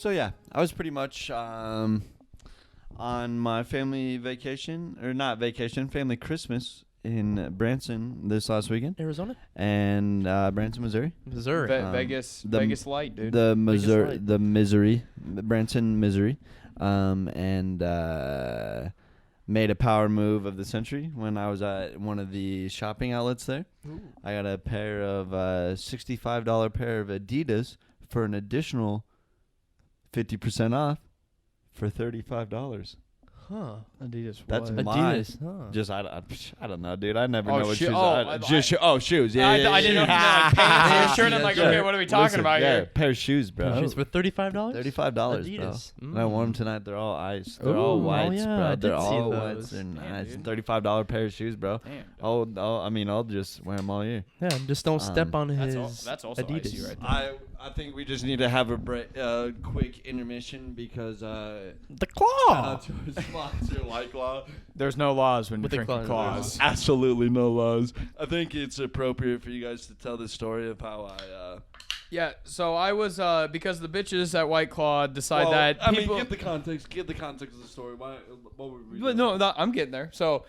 So yeah, I was pretty much on my family vacation, or not vacation, family Christmas in Branson this last weekend, Arizona, and Branson, Missouri. Missouri. Vegas light, dude. The Missouri, light. the Missouri, Branson, Missouri, and made a power move of the century when I was at one of the shopping outlets there. Ooh. I got a pair of $65 pair of Adidas for an additional 50% off for $35. Huh. Adidas. That's what? my- Adidas. Huh. Just I don't know, dude. I never Oh, know what shoe- shoes. oh, Shoes. Yeah, I yeah, didn't know yeah. if you meant like pants or a shirt. I'm Yeah, like, sure. okay, what are we talking Listen, about yeah, here? pair of shoes, bro. Shoes for $35. $35, bro. Adidas. And I wore them tonight. They're all ice. They're all Ooh, whites, oh, yeah, bro. I did They're see all those. whites. They're Damn, nice. dude. $35 pair of shoes, bro. Damn. I'll just wear them all year. Yeah, just don't step on his That's also Adidas. icy right there. I think we just need to have a quick intermission because The shout claw. out to our sponsor, White Claw. There's no laws when you're With the drinking claws. claws. Absolutely no laws. I think it's appropriate for you guys to tell the story of how I. Yeah, so I was because the bitches at White Claw decide that I people. mean, get the context. Get the context of the story. What were we? But no, I'm getting there. So,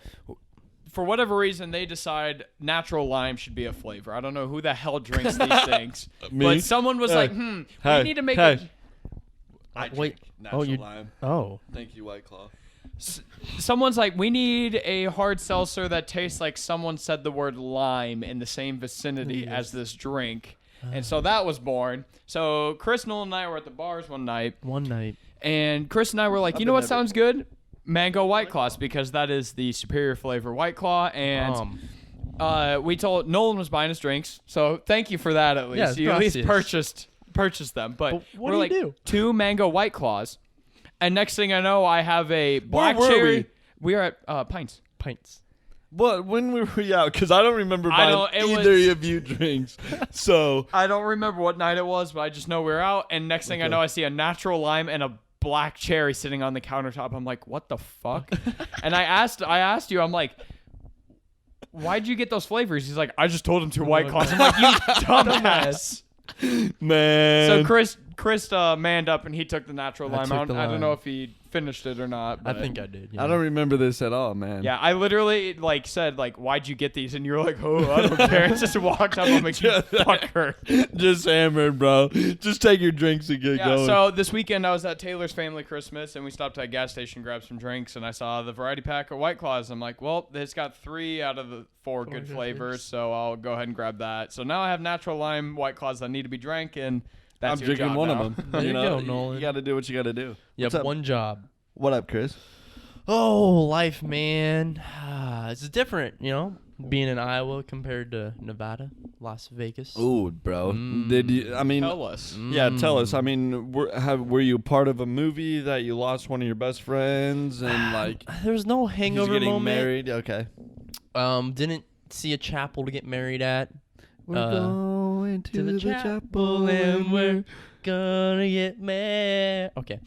for whatever reason, they decide natural lime should be a flavor. I don't know who the hell drinks these things, Me? but someone was Hey. like, Hey. we need to make Hey. a. I Wait. drink natural you- lime. Oh. Thank you, White Claw. Someone's like, we need a hard seltzer that tastes like someone said the word lime in the same vicinity as this drink. And so that was born. So Chris, Noel, and I were at the bars one night, One night. and Chris and I were like, I've you know been what there sounds good? Mango White Claws, because that is the superior flavor White Claw. And we told Nolan was buying us drinks, so thank you for that at least. Yeah, You at least gracias. purchased them. But what we're do you like do? 2 Mango White Claws, and next thing I know, I have a black were cherry. We are at Pints. Pints. But when were we out? Because I don't remember I buying don't- it either was- of you drinks. So I don't remember what night it was, but I just know we were out. And next thing I know, I see a natural lime and a black cherry sitting on the countertop. I'm like, what the fuck? And I asked you, I'm like, why'd you get those flavors? He's like, I just told him 2 White Claws. I'm like, you dumbass. man, So Chris manned up and he took the natural I lime took out. the I don't lime. know if he finished it or not. I But think I did. I don't remember this at all, man. Yeah, I literally said why'd you get these? And you were like, oh, I don't care. And just walked up. I'm like, you fucker. Just hammered, bro. Just take your drinks and get Yeah, going. so this weekend I was at Taylor's family Christmas, and we stopped at a gas station, grabbed some drinks, and I saw the variety pack of White Claws. I'm like, well, it's got 3 out of the 4 good good flavors, flavors. so I'll go ahead and grab that. So now I have natural lime White Claws that need to be drank, and that's I'm your drinking job one now. of them. There you go, you, Nolan. You got to do what you got to do. You What's have up? one job. What up, Chris? Oh, life, man. It's different, being in Iowa compared to Nevada, Las Vegas. Ooh, bro. Mm. Did you? I mean, Tell us. yeah. Tell us. I mean, were you part of a movie that you lost one of your best friends and like There was no he's hangover getting moment. married? Okay. Didn't see a chapel to get married at. We're going to the chapel and we're gonna get married. Okay.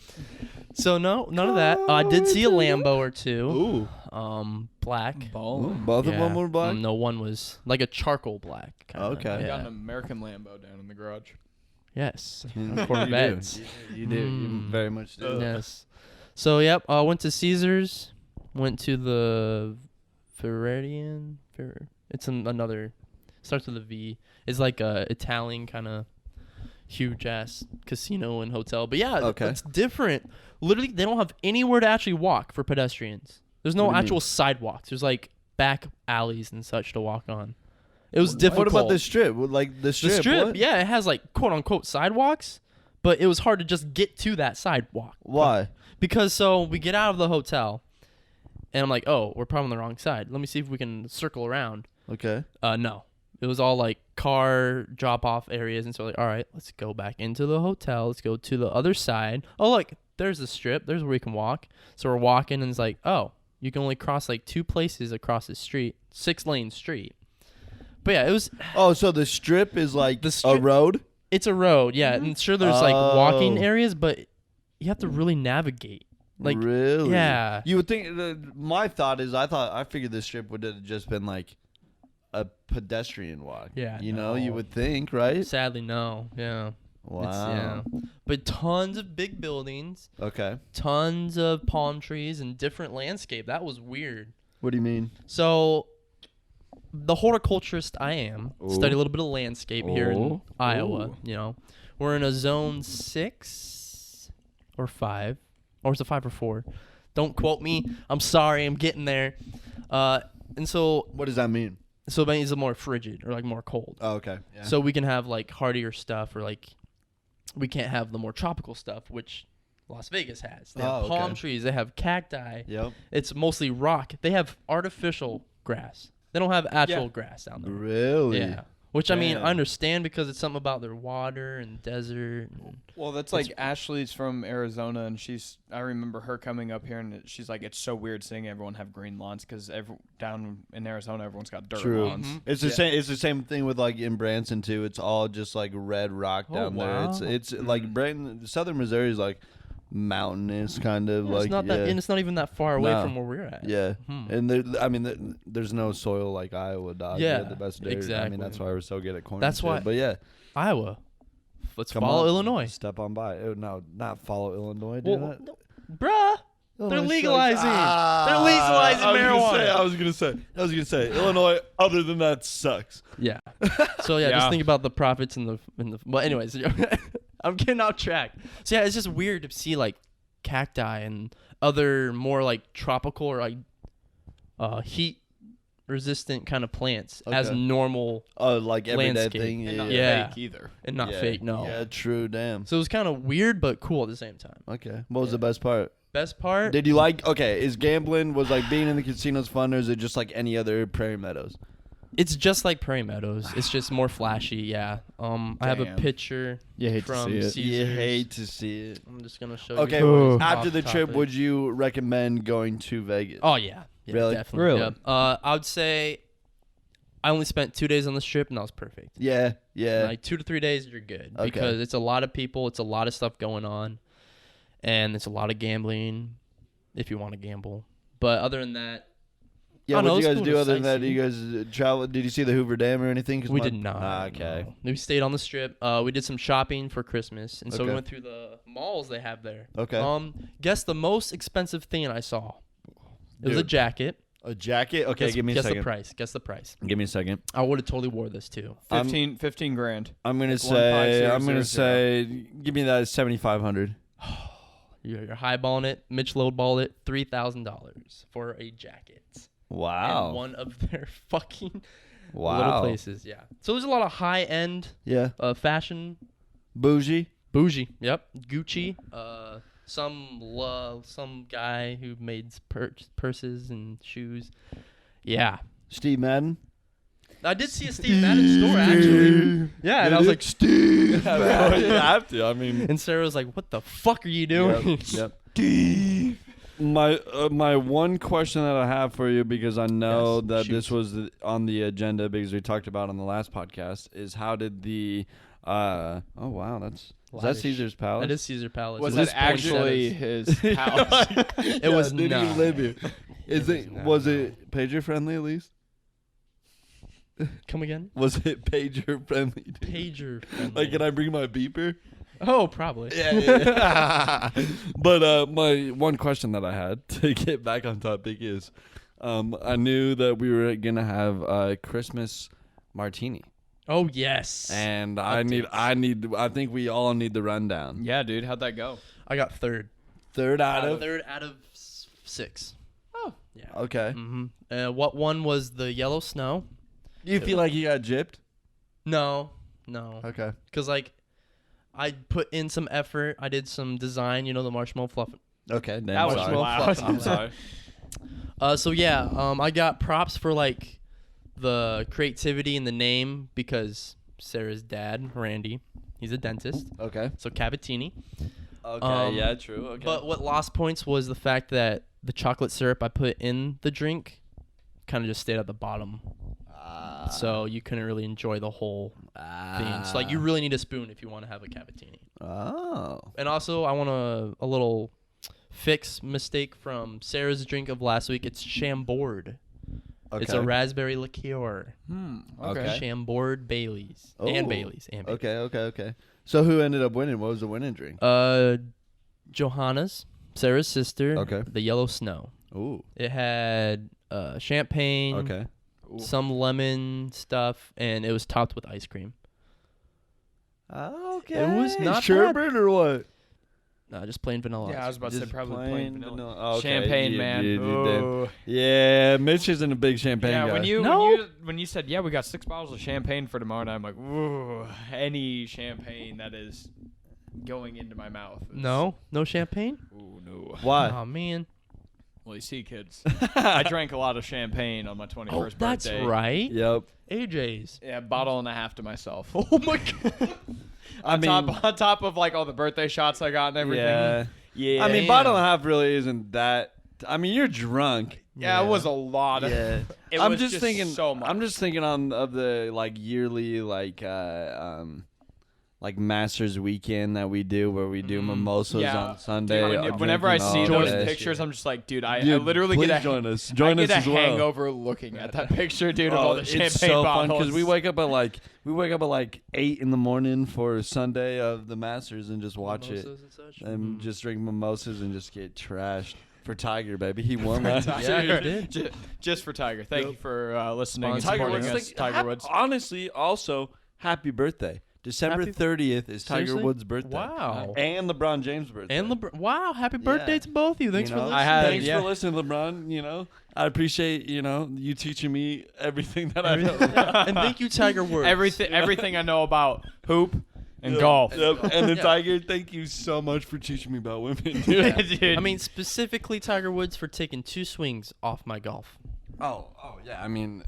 So no, none of that. I did see a Lambo or two. Ooh. Black. Ooh, Bone. both of Yeah. them were black. No, one was like a charcoal black. Kinda. Okay. I got Yeah. an American Lambo down in the garage. Yes. You Corvettes. do. You do. You Mm. very much do. Yes. So yep, went to Caesars, went to the Floridian. It's another. Starts with a V. It's like a Italian kind of huge ass casino and hotel. But yeah, Okay. it's different. Literally, they don't have anywhere to actually walk for pedestrians. There's no What do you actual mean? sidewalks. There's like back alleys and such to walk on. It was What difficult. about the strip? Like the strip? The strip, what? yeah, it has like quote unquote sidewalks, but it was hard to just get to that sidewalk. Why? Because so we get out of the hotel, and I'm like, oh, we're probably on the wrong side. Let me see if we can circle around. Okay. No. It was all like car drop off areas, and so we're like, all right, let's go back into the hotel. Let's go to the other side. Oh, look, there's the strip. There's where we can walk. So we're walking, and it's like, oh, you can only cross like 2 places across the street, 6-lane street. But yeah, it was. Oh, so the strip is like The a strip- road? It's a road, yeah, and sure there's like walking Oh. areas, but you have to really navigate. Like, really? yeah. You would think. My thought is, I figured the strip would have just been like a pedestrian walk. Yeah, You know, you no. would think, right? Sadly, no. Yeah. Wow. But tons of big buildings, Okay. tons of palm trees, and different landscape. That was weird. What do you mean? So, the horticulturist I am, study a Ooh. little bit of landscape here in Ooh. Iowa. Ooh. We're in a zone 6 or 5, or is it 5 or 4? Don't quote me. I'm sorry. I'm getting there. And so What does that mean? it means more frigid or like more cold. Oh, okay. Yeah. So we can have like hardier stuff, or like we can't have the more tropical stuff, which Las Vegas has. They have Oh, okay. palm trees. They have cacti. Yep. It's mostly rock. They have artificial grass. They don't have actual grass down there. Really? Yeah. Which I mean, Damn. I understand because it's something about their water and desert. And Well, that's like Ashley's from Arizona, and I remember her coming up here, and she's like, it's so weird seeing everyone have green lawns because down in Arizona, everyone's got dirt True. lawns. Mhm. It's the same. It's the same thing with like in Branson too. It's all just like red rock Oh, down there. wow. It's like Branson, Southern Missouri is like mountainous kind of yeah, like it's not that, and it's not even that far away No. from where we're at. yeah. Hmm. And there's no soil like Iowa, dog. Yeah, We have the best dirt. I exactly. mean, that's why we're so good at corn. That's and shit. why- But yeah, Iowa. Let's come follow on, Illinois. Step on by. Oh, no, not follow Illinois. Do Well, that. no, bruh. They're Illinois sucks. legalizing. They're Ah, legalizing marijuana. I was gonna say Illinois. Other than that, sucks. Yeah. So yeah, Yeah. just think about the profits in the. Well, anyways, I'm getting off track. So yeah, it's just weird to see like cacti and other more like tropical or like heat resistant kind of plants as Okay. normal Oh, like everyday Landscape. thing. And not Yeah. fake either. and not Yeah. fake. No. Yeah, true. Damn. So it was kind of weird but cool at the same time. Okay. What was Yeah. the best part? Best part. Did you like? Okay, is gambling was like being in the casinos fun, or is it just like any other Prairie Meadows? It's just like Prairie Meadows. It's just more flashy. Yeah. I have a Damn. picture. You hate From to see it. Caesars. You hate to see it. I'm just gonna show Okay, you. Ooh. after Off the trip, topic. would you recommend going to Vegas? Oh yeah. Yeah, Really? definitely. Really? Yeah. I would say I only spent 2 days on the strip, and that was perfect. Yeah, yeah. Like 2 to 3 days, you're good Okay. because it's a lot of people, it's a lot of stuff going on, and it's a lot of gambling if you want to gamble. But other than that, Yeah, I don't what know, did you it's guys cool do to other than that? Did sightsee. you guys travel? Did you see the Hoover Dam or anything? 'Cause we my- did not. Ah, okay. no. We stayed on the strip. We did some shopping for Christmas, and so we Okay. went through the malls they have there. Okay. Guess the most expensive thing I saw. It was a Dude. jacket. A jacket? Okay, Guess, give me a guess second. the price. Guess the price. Give me a second. I would have totally wore this too. 15 grand. I'm gonna Like say. 15000. I'm gonna say. Give me that 7,500. You're highballing it. Mitch lowballed it. $3,000 for a jacket. Wow. In one of their fucking Wow. little places. Yeah. So there's a lot of high end Yeah. fashion. Bougie. Bougie. Yep. Gucci. Some guy who made purses and shoes. Yeah. Steve Madden. I did see a Steve Madden store actually. Yeah, and I was like, Steve. You have to. I mean. and Sarah was like, "What the fuck are you doing?" Yep. Steve. My one question that I have for you, because I know Yes, that shoot. this was on the agenda because we talked about it on the last podcast, is how did the oh wow, is that Lavish. Caesar's Palace? That is Caesar Palace. Was It that actually poinsettias. his house? It was did not. he live here? Is It it was was it pager friendly at least? Come again? Was it pager friendly? dude? Pager. Like, can I bring my beeper? Oh, probably. Yeah. But my one question that I had to get back on topic is, I knew that we were gonna have a Christmas martini, Oh yes. and I think we all need the rundown. Yeah, dude. How'd that go? I got third. Third out of Third out of 6. Oh. Yeah. okay. Mm-hmm. What one was the yellow snow? You feel like you got gypped? No. Okay. Because like, I put in some effort. I did some design. You know, the marshmallow fluff. Okay. That was sorry. loud. I'm sorry. So yeah, I got props for like the creativity and the name because Sarah's dad, Randy, he's a dentist. Okay. So Cavatini. Okay. Yeah. True. Okay. But what lost points was the fact that the chocolate syrup I put in the drink kind of just stayed at the bottom. So you couldn't really enjoy the whole thing. So like you really need a spoon if you want to have a Cavatini. Oh. And also I want a little fix mistake from Sarah's drink of last week. It's Chambord. It's a Okay. raspberry liqueur. Okay. Chambord Baileys. Oh. And Baileys. Okay. So who ended up winning? What was the winning drink? Johanna's, Sarah's sister. Okay. The Yellow Snow. Ooh. It had champagne, Okay. some lemon stuff, and it was topped with ice cream. Okay. It was not sherbet or what? No, just plain vanilla. Yeah, I ice was about to say Just probably plain plain vanilla. vanilla. Oh, okay. Champagne, Yeah, man. you did. Ooh. Yeah, Mitch isn't a big champagne Yeah, guy. when you said, yeah, we got 6 bottles of champagne for tomorrow night, I'm like, ooh, any champagne that is going into my mouth. is- No champagne. Ooh, no. Why? Oh man. Well, you see, kids, I drank a lot of champagne on my 21st Oh, birthday. that's right. Yep. AJ's. Yeah, bottle and a half to myself. Oh my god. I mean, on top of like all the birthday shots I got and everything. yeah. Yeah. I mean, bottle and a half really isn't that. I mean, you're drunk. Yeah, it was a lot of. Yeah. It I'm was just thinking. so much. I'm just thinking of the like yearly like Masters weekend that we do where we do mimosas Yeah. on Sunday. Whenever I see drinking all those day. pictures, I'm just like, dude, I Dude, literally please get a join us. I Join us get a as well. hangover looking at that picture, dude, of all the champagne it's so fun bottles. because we wake up at like 8 in the morning for Sunday of the Masters and just watch it Mimosas and such. and just drink mimosas and just get trashed for Tiger, baby. He won last Yeah, year. he did. Just for Tiger. Thank you for listening and Tiger supporting Woods. us, Tiger Woods. Honestly, also happy birthday. December Happy- 30th is Tiger Seriously? Woods' birthday. Wow. And LeBron James' birthday. And LeBron. Wow, happy birthday Yeah. to both of you. Thanks You for know, listening. Thanks yeah. for listening, LeBron. You know, I appreciate you teaching me everything that I know. and thank you, Tiger Woods. Everything I know about hoop and golf. Yep. And then Yeah. Tiger, thank you so much for teaching me about women. Dude. Dude. I mean, specifically Tiger Woods for taking 2 swings off my golf. Oh yeah. I mean,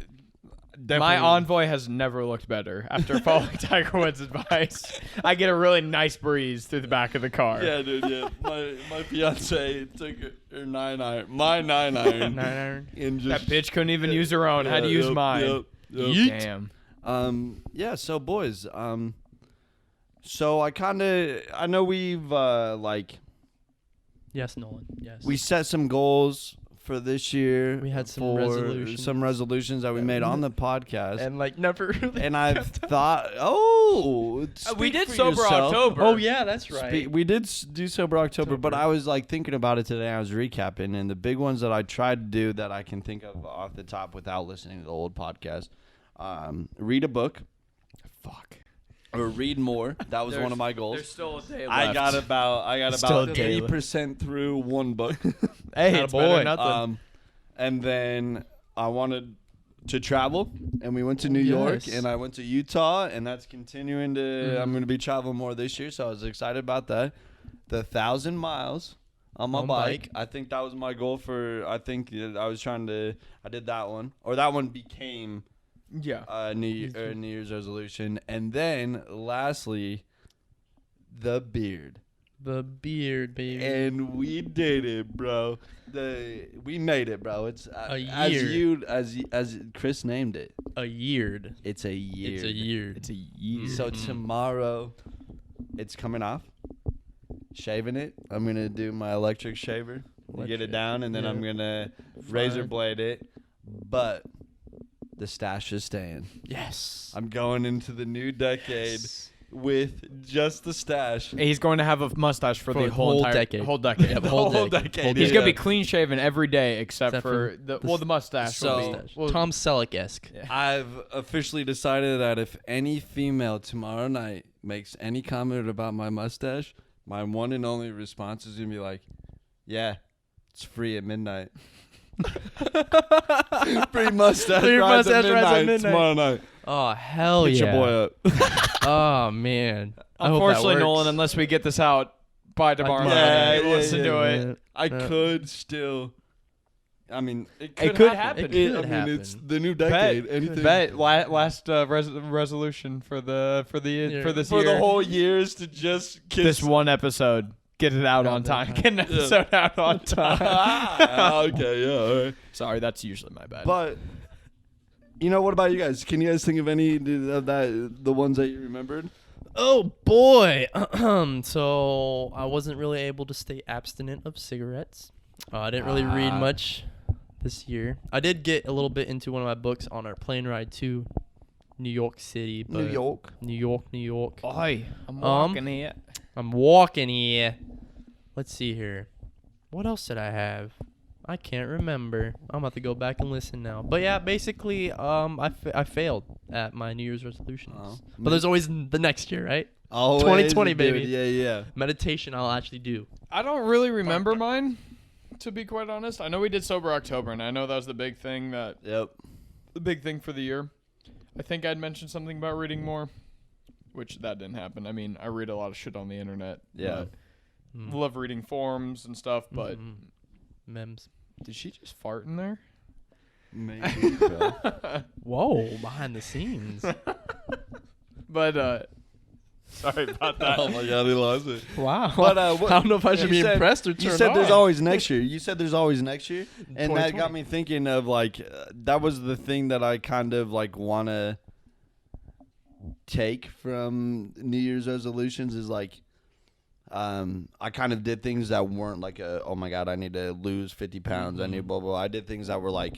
my definitely. envoy has never looked better after following Tiger Woods' advice. I get a really nice breeze through the back of the car. Yeah, dude. Yeah, my fiance took her 9-iron, my 9-iron, 9-iron. and That just bitch couldn't even use her own. Had to use yep, mine. Yep. Damn. Yeah. So boys, so I know we've Yes, Nolan. Yes. we set some goals for this year. We had some for resolutions. some resolutions that we made on the podcast, and like never really. and I've thought, We speak did for Sober yourself. October. Oh yeah, that's right. We did do Sober October, but October. I was like thinking about it today. I was recapping, and the big ones that I tried to do that I can think of off the top without listening to the old podcast: read a book, or read more. That was one of my goals. There's still a day left. I got Still about a day 80% through one book. Hey, it's better Attaboy. than nothing. And then I wanted to travel, and we went to New York, Yes. and I went to Utah, and that's continuing to. I'm going to be traveling more this year, so I was excited about that. The 1,000 miles on my On bike. bike. I think that was my goal for. I think I was trying to. I did that one, or that one became Yeah. New Year's resolution, and then lastly, the beard. The beard, baby. And we did it, bro. We made it, bro. It's year. as Chris named it. a yeared. It's a year. It's a year. It's a year. So tomorrow, it's coming off. Shaving it. I'm gonna do my electric shaver. Get it Electric, down, and then yeah. I'm gonna razor Fine. blade it. But the stash is staying. Yes. I'm going into the new decade with just the stash. He's going to have a mustache for the whole entire decade. Whole decade. Yeah, The whole whole decade. decade. He's Yeah. gonna be clean shaven every day except Except for for the mustache. So- will be, Mustache. well, Tom Selleck-esque. Yeah. I've officially decided that if any female tomorrow night makes any comment about my mustache, my one and only response is gonna be like, "Yeah, it's free at midnight." Free mustache Free rides mustache at rides at midnight midnight. tomorrow night. Oh hell Hit yeah! your boy up. Oh man. I hope that Unfortunately, works. Nolan, unless we get this out by tomorrow tomorrow night, night. listen to it. Yeah. I Yeah. could still. I mean, it It could, could happen. happen. It I could mean, it's happen. the new decade. Bet, Anything. bet last resolution for this for year. the whole years to just kiss. this one episode. Get it out Out on on time. time. Get an episode out on time. Okay, yeah, all right. Sorry, that's usually my bad. But what about you guys? Can you guys think of any of the ones that you remembered? Oh boy. So I wasn't really able to stay abstinent of cigarettes. I didn't really read much this year. I did get a little bit into one of my books on our plane ride to New York City. But New York. New York. Oi, I'm walking here. I'm walking here. Let's see here. What else did I have? I can't remember. I'm about to go back and listen now. But yeah, basically, I failed at my New Year's resolutions. Oh. But there's always the next year, right? Always, 2020, dude. baby. Yeah. Meditation, I'll actually do. I don't really remember mine, to be quite honest. I know we did Sober October, and I know that was the big thing Yep. the big thing for the year. I think I'd mentioned something about reading more, which that didn't happen. I mean, I read a lot of shit on the internet. Yeah. but love reading forums and stuff, but Memes. did she just fart in there? Maybe. Bro. Whoa, behind the scenes. But sorry about that. Oh my god, he lost it. Wow. But I don't know if I should be impressed or turned You said there's on. always next year. You said there's always next year, and that 2020. got me thinking of like that was the thing that I kind of like want to take from New Year's resolutions is like I kind of did things that weren't like oh my god, I need to lose 50 pounds. I need blah blah. I did things that were like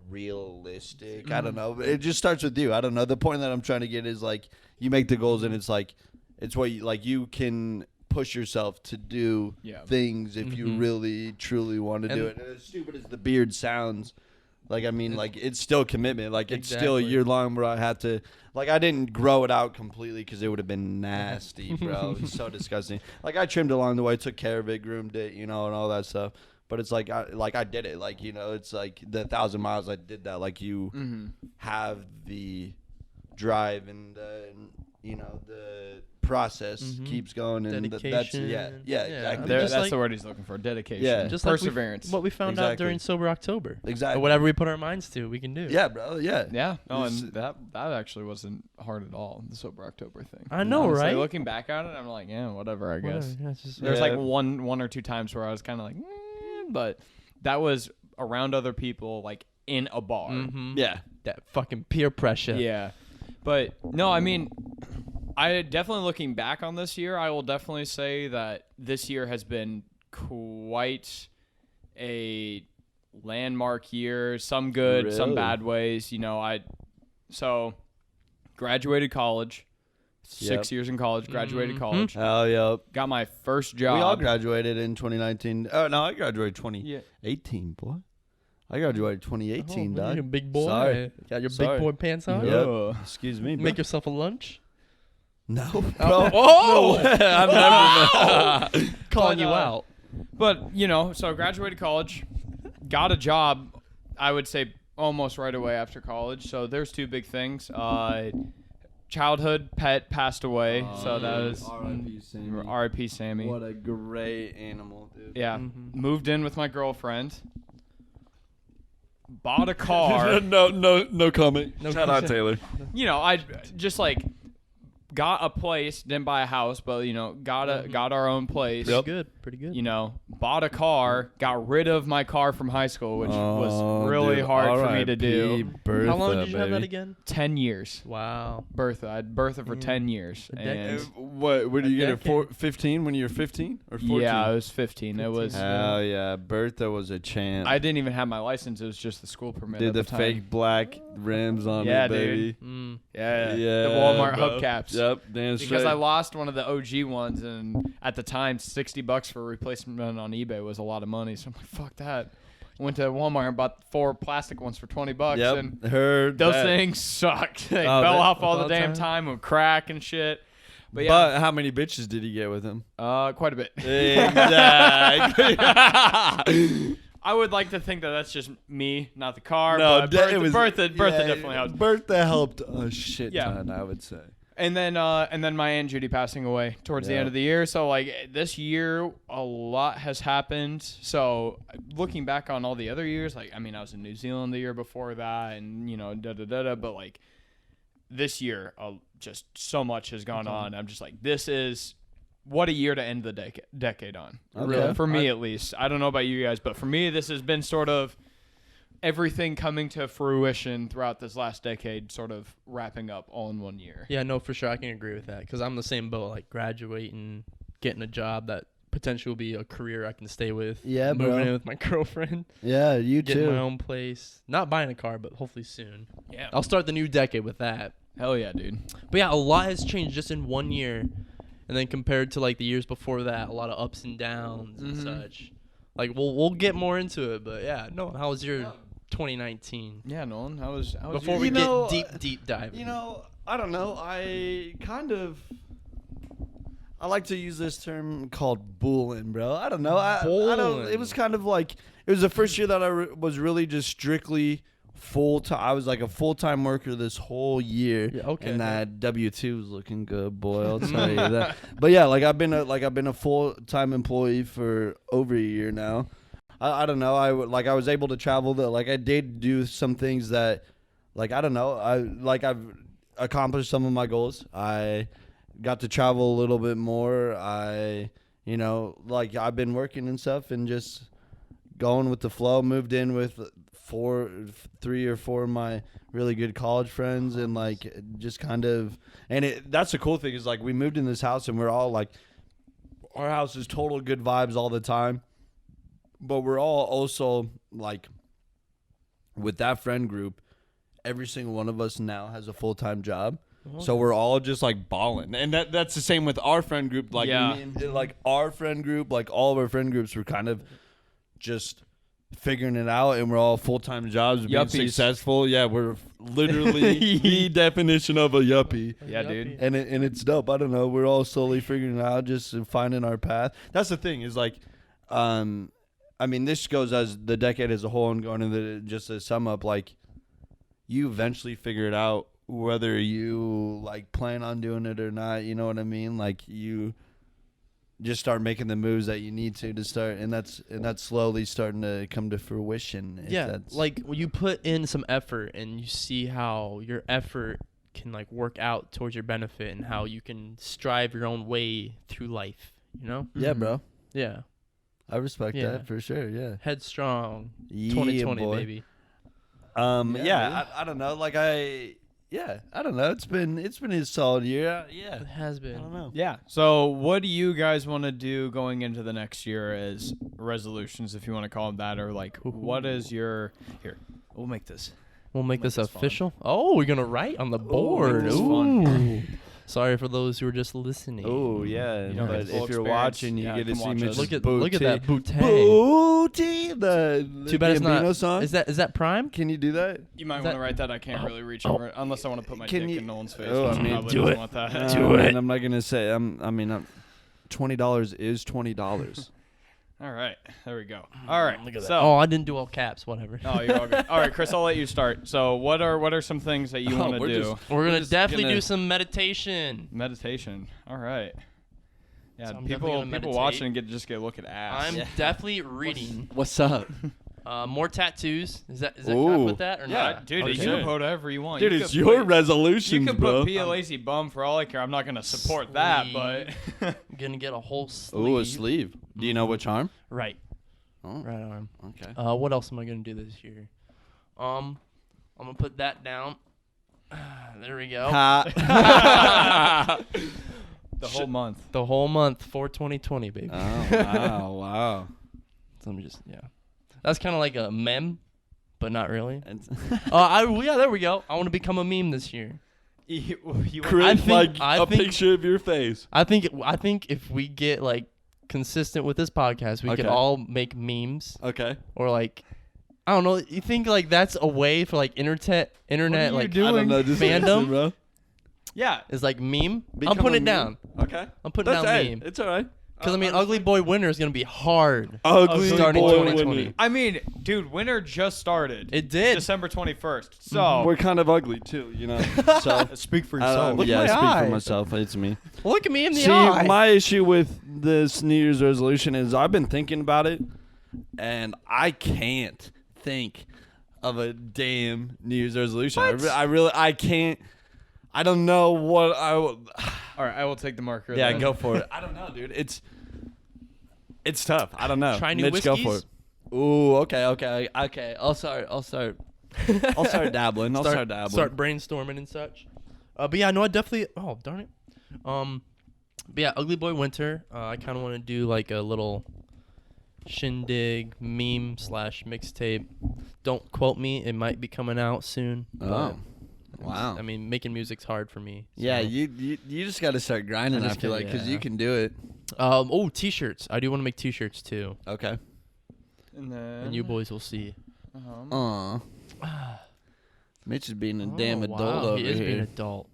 realistic. I don't know. It just starts with you. I don't know. The point that I'm trying to get is like you make the goals and it's like it's what you like you can push yourself to do things if you really truly want to do it. And as stupid as the beard sounds, like I mean like it's still commitment. Like it's still a year long where I had to like I didn't grow it out completely because it would have been nasty, bro. It's so disgusting. Like I trimmed along the way, took care of it, groomed it, you know, and all that stuff. But it's like I did it. Like, you know, it's like the 1,000 miles I did that. Like you have the drive and you know the process keeps going and that's Dedication. yeah exactly. That's like- the word he's looking for. Dedication. Yeah. Just Perseverance. Like what we found out Exactly. during Sober October. Exactly. Or whatever we put our minds to, we can do. Yeah, bro. Yeah. Yeah. No, It's- and that actually wasn't hard at all. The Sober October thing. I know, Honestly, right? looking back at it, I'm like, yeah, whatever. I guess. Whatever. Yeah, it's just- There's Yeah. like one or two times where I was kind of like, but that was around other people, like in a bar. Yeah. That fucking peer pressure. Yeah. But no, I mean, I definitely looking back on this year, I will definitely say that this year has been quite a landmark year. Some good, some Really? bad ways. You know, so graduated college. 6 years in college, graduated college. Hell yeah. Got my first job. We all graduated in 2019. Oh no, I graduated 2018, Yeah. boy. I graduated 2018, Oh, dog. you're a big boy. Sorry. Got your Sorry. big boy pants on. Yep. Ugh. Excuse me, bro. Make yourself a lunch. No, bro. Oh! I've never Calling you But, out. But, you know, so graduated college, got a job, I would say almost right away after college. So there's two big things. Childhood pet passed away. So that was R.I.P. Sammy. R.I.P. Sammy. What a great animal, dude. Yeah. Moved in with my girlfriend. Bought a car. no comment. No Shout out comment. Taylor. You know, I just like got a place, didn't buy a house, but you know, got our own place. Yep. Pretty good. You know, bought a car, got rid of my car from high school, which Oh, was really hard for me to do. Bertha, How long did you have that baby. again? 10 years. Wow. Bertha. I had Bertha for 10 years. decade. And What did you get A at 15 when you were 15 or 14? yeah, I was 15. It was. Hell yeah, Bertha was a champ. I didn't even have my license. It was just the school permit. did at the time. fake black rims on Yeah, it, baby. Mm. Yeah, Yeah, the Walmart bro. hubcaps. Yep, damn Because straight. I lost one of the OG ones, and at the time, $60 for a replacement on eBay was a lot of money. So I'm like, fuck that. Went to Walmart and bought 4 plastic ones for $20, Yep, and heard those that. things sucked. They Oh, fell that- off all the all the damn time? time, would crack and shit. But yeah, But how many bitches did he get with him? quite a bit. Exactly. I would like to think that that's just me, not the car. No, but it Bertha was definitely helped. Bertha helped a shit Yeah. ton, I would say. And then my Aunt Judy passing away towards the Yeah. end of the year. So like this year, a lot has happened. So looking back on all the other years, like I mean, I was in New Zealand the year before that, and you know, but like this year, just so much has gone on. I'm just like, this is what a year to end the decade on. Okay. Really, for me at least. I don't know about you guys, but for me, this has been sort of everything coming to fruition throughout this last decade, sort of wrapping up all in one year. Yeah, no, for sure. I can agree with that because I'm the same boat. Like graduating, getting a job that potentially will be a career I can stay with. Yeah, moving bro. in with my girlfriend, Yeah, you getting my too. own place, not buying a car, but hopefully soon. Yeah. I'll start the new decade with that. Hell yeah, dude. But yeah, a lot has changed just in 1 year, and then compared to like the years before that, a lot of ups and downs and such. Like we'll get more into it, but yeah, no. How was your 2019? Yeah, Nolan. How was Before your- we You know, get deep dive. You know, I don't know. I like to use this term called bulling, bro. I don't know. I don't. It was kind of like it was the first year that I was really just strictly full time. I was like a full time worker this whole year. Yeah, okay. And that W-2 was looking good, boy. I'll tell you that. But yeah, I've been a full time employee for over a year now. I don't know. I was able to travel. I did do some things that, I don't know. I've accomplished some of my goals. I got to travel a little bit more. I've been working and stuff and just going with the flow. Moved in with 3 or 4 of my really good college friends and just kind of, and that's the cool thing is we moved in this house and we're all our house is total good vibes all the time, but we're all also with that friend group, every single one of us now has a full-time job. So we're all just balling, and that's the same with our friend group. Yeah. Our friend group, all of our friend groups were kind of just figuring it out, and we're all full-time jobs, being Yuppies. successful. Yeah, we're literally the definition of a yuppie. Yeah, dude. And it's dope. I don't know. We're all slowly figuring it out, just finding our path. That's the thing is this goes as the decade as a whole, and going into just to sum up, you eventually figure it out whether you plan on doing it or not. You know what I mean? You just start making the moves that you need to start, and that's slowly starting to come to fruition. if Yeah, that's- when you put in some effort and you see how your effort can work out towards your benefit and how you can strive your own way through life, you know? yeah, bro. Yeah. I respect Yeah. that for sure. Yeah. Headstrong. Yeah, 2020, boy. baby. I don't know. I don't know. It's been a solid year. Yeah. It has I been. don't know. Yeah. So, what do you guys want to do going into the next year as resolutions, if you want to call them that, or what is your here? We'll make this. We'll make this this fun. official. Oh, we're gonna write on the board. this Ooh. fun. Sorry for those who are just listening. Oh yeah, You don't but get full if you're experience. watching, you Yeah, get to come see watch Mitch's us. Look at booty. that booty. Booty. The Too bad it's Gambino not. song. Is that Prime? Can you do that? You might Is want that- to write that. I can't really reach over it unless I want to put my Can dick you- in Nolan's face. Oh, which I mean, probably do doesn't it. want that. And I'm not gonna say. $20 is $20. All right. There we go. All right. Look at that. So, Oh, I didn't do all caps. Whatever. oh, you're all good. All right, Chris. I'll let you start. So, what are some things that you want to we're do? just- We're gonna just definitely gonna- do some meditation. Meditation. All right. Yeah, So I'm people definitely gonna people meditate. watching get a look at ass. I'm definitely reading. What's up, More tattoos. Is that Ooh. good with that or Yeah, not? Dude, Okay. you can put whatever you want. dude? You It's could your put- resolutions, You can bro. put be a lazy bum for all I care. I'm not gonna support that, but I'm gonna get a whole sleeve. Ooh, a sleeve. Do you know which arm? Right. Oh, Right arm. okay. What else am I gonna do this year? I'm gonna put that down. There we go. the whole month. The whole month for 2020, baby. Oh wow, wow. So let me just That's kind of like a meme, but not really. And Yeah, there we go. I want to become a meme this year. Chris, think- I a think- picture of your face. I think if we get consistent with this podcast, we Okay. can all make memes Okay. or I don't know. You think that's a way for internet What are you I doing? don't know. Just Fandom? listen, bro. Yeah. is meme? Become I'm putting a it down. meme. Okay. I'm putting That's down hey, meme. it's all right. Because Ugly Boy Winter is gonna be hard. Ugly starting boy 2020. winner. I mean, dude, winter just started. It did. December 21st. So We're kind of ugly too, you know. So speak for Look yeah, at I my speak eye. for myself. It's me. Look at me in the See, eye. my issue with this New Year's resolution is I've been thinking about it, and I can't think of a damn New Year's resolution. I can't. I don't know what I will. All right, I will take the marker. Yeah, then. go for it. I don't know, dude. It's tough. I don't know. Try new Mitch, go for whiskeys? it. Ooh, okay. I'll start dabbling. Start brainstorming and such. But yeah, no, I definitely. Oh darn it. But yeah, Ugly Boy Winter. I kind of want to do like a little shindig meme / mixtape. Don't quote me. It might be coming out soon. Oh, but wow. I mean, making music's hard for me. So. Yeah, you just got to start grinding. I feel like because you can do it. Oh, t-shirts. I do want to make t-shirts too. Okay. And then And you boys will see. Aw. Mitch is being a damn adult wow, over he is here. being an adult.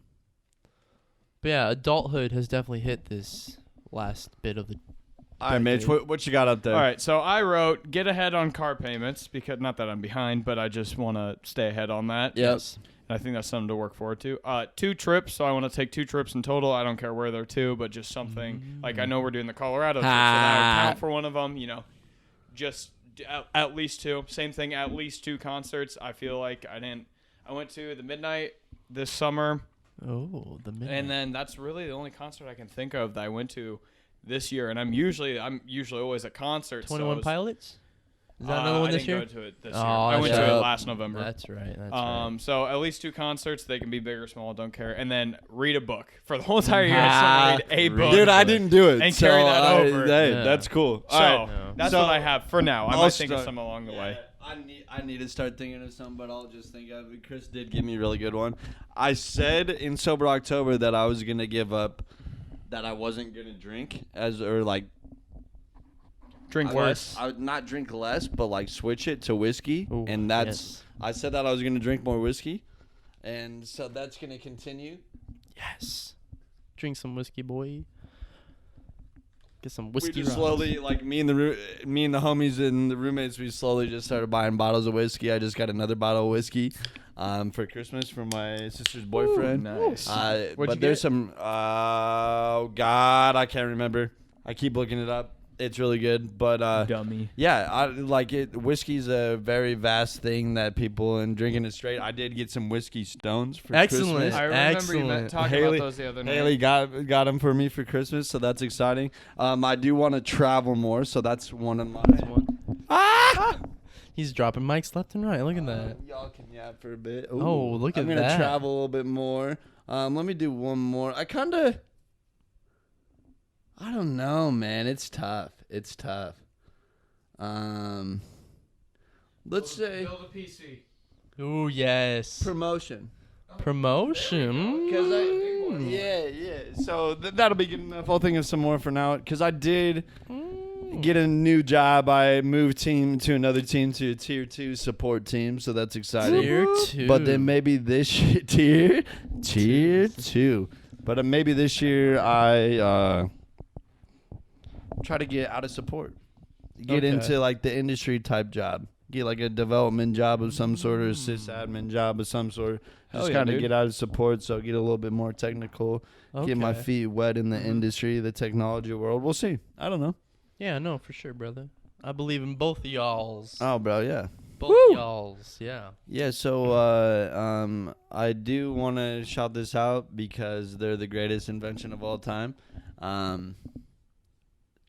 But yeah, adulthood has definitely hit this last bit of the. All right, Mitch, what you got up there? All right, so I wrote get ahead on car payments because not that I'm behind, but I just want to stay ahead on that. Yes. And I think that's something to work forward to. 2 trips, so I want to take 2 trips in total. I don't care where they're to, but just something like I know we're doing the Colorado trip, so that would count for one of them. You know, just at least 2. Same thing, at least 2 concerts. I feel like I went to the Midnight this summer. Oh, the minute. And then that's really the only concert I can think of that I went to this year. And I'm usually always at concerts. 21 Pilots. Is that another one this year? I didn't go to it this Oh, year. I went to yeah. it last November. That's right. That's right. So at least 2 concerts. They can be big or small. Don't care. And then read a book for the whole entire year. I still read a book. Dude, I didn't do it. And so carry that over. Hey, Yeah. that's cool. So All right. Yeah. that's So, what I have for now. I I'll might think of start- some along the way. I need to start thinking of something, but I'll just think of it. Chris did give me a really good one. I said in Sober October that I was gonna give up, that I wasn't gonna drink Drink less. I would not drink less, but like switch it to whiskey, Ooh, and that's. yes. I said that I was gonna drink more whiskey, and so that's gonna continue. Yes. Drink some whiskey, boy. Get some We whiskey. just rocks. slowly, like me and the homies and the roommates, we slowly just started buying bottles of whiskey. I just got another bottle of whiskey for Christmas from my sister's boyfriend. Nice. But What'd you there's get? some. Oh God, I can't remember. I keep looking it up. It's really good, but Dummy. yeah, I like it. Whiskey's a very vast thing that people and drinking it straight. I did get some whiskey stones for Excellent. Christmas. I remember you Excellent. talking Haley- about those the other night. Haley got them for me for Christmas, so that's exciting. I do want to travel more, so that's one of my. He's dropping mics left and right. Look at that. Y'all can yap for a bit. Oh, look at I'm gonna that. travel a little bit more. Let me do one more. I don't know, man. It's tough. Let's say Build a PC. Oh yes. promotion. Promotion. Cause yeah. So that'll be good enough. I'll think of some more for now. Cause I did get a new job. I moved team to another team to a tier 2 support team. So that's exciting. Tier 2. But then maybe this year, tier 2. But maybe this year I try to get out of support. Get Okay. into like the industry type job. Get like a development job of some sort or a sysadmin job of some sort. Hell Just yeah, kind of dude. get out of support, so get a little bit more technical. Get my Okay. feet wet in the industry, the technology world. We'll see. I don't know. Yeah, no, for sure, brother. I believe in both of y'all's. Oh, bro, yeah. Both y'all's, yeah. Yeah, so I do want to shout this out because they're the greatest invention of all time.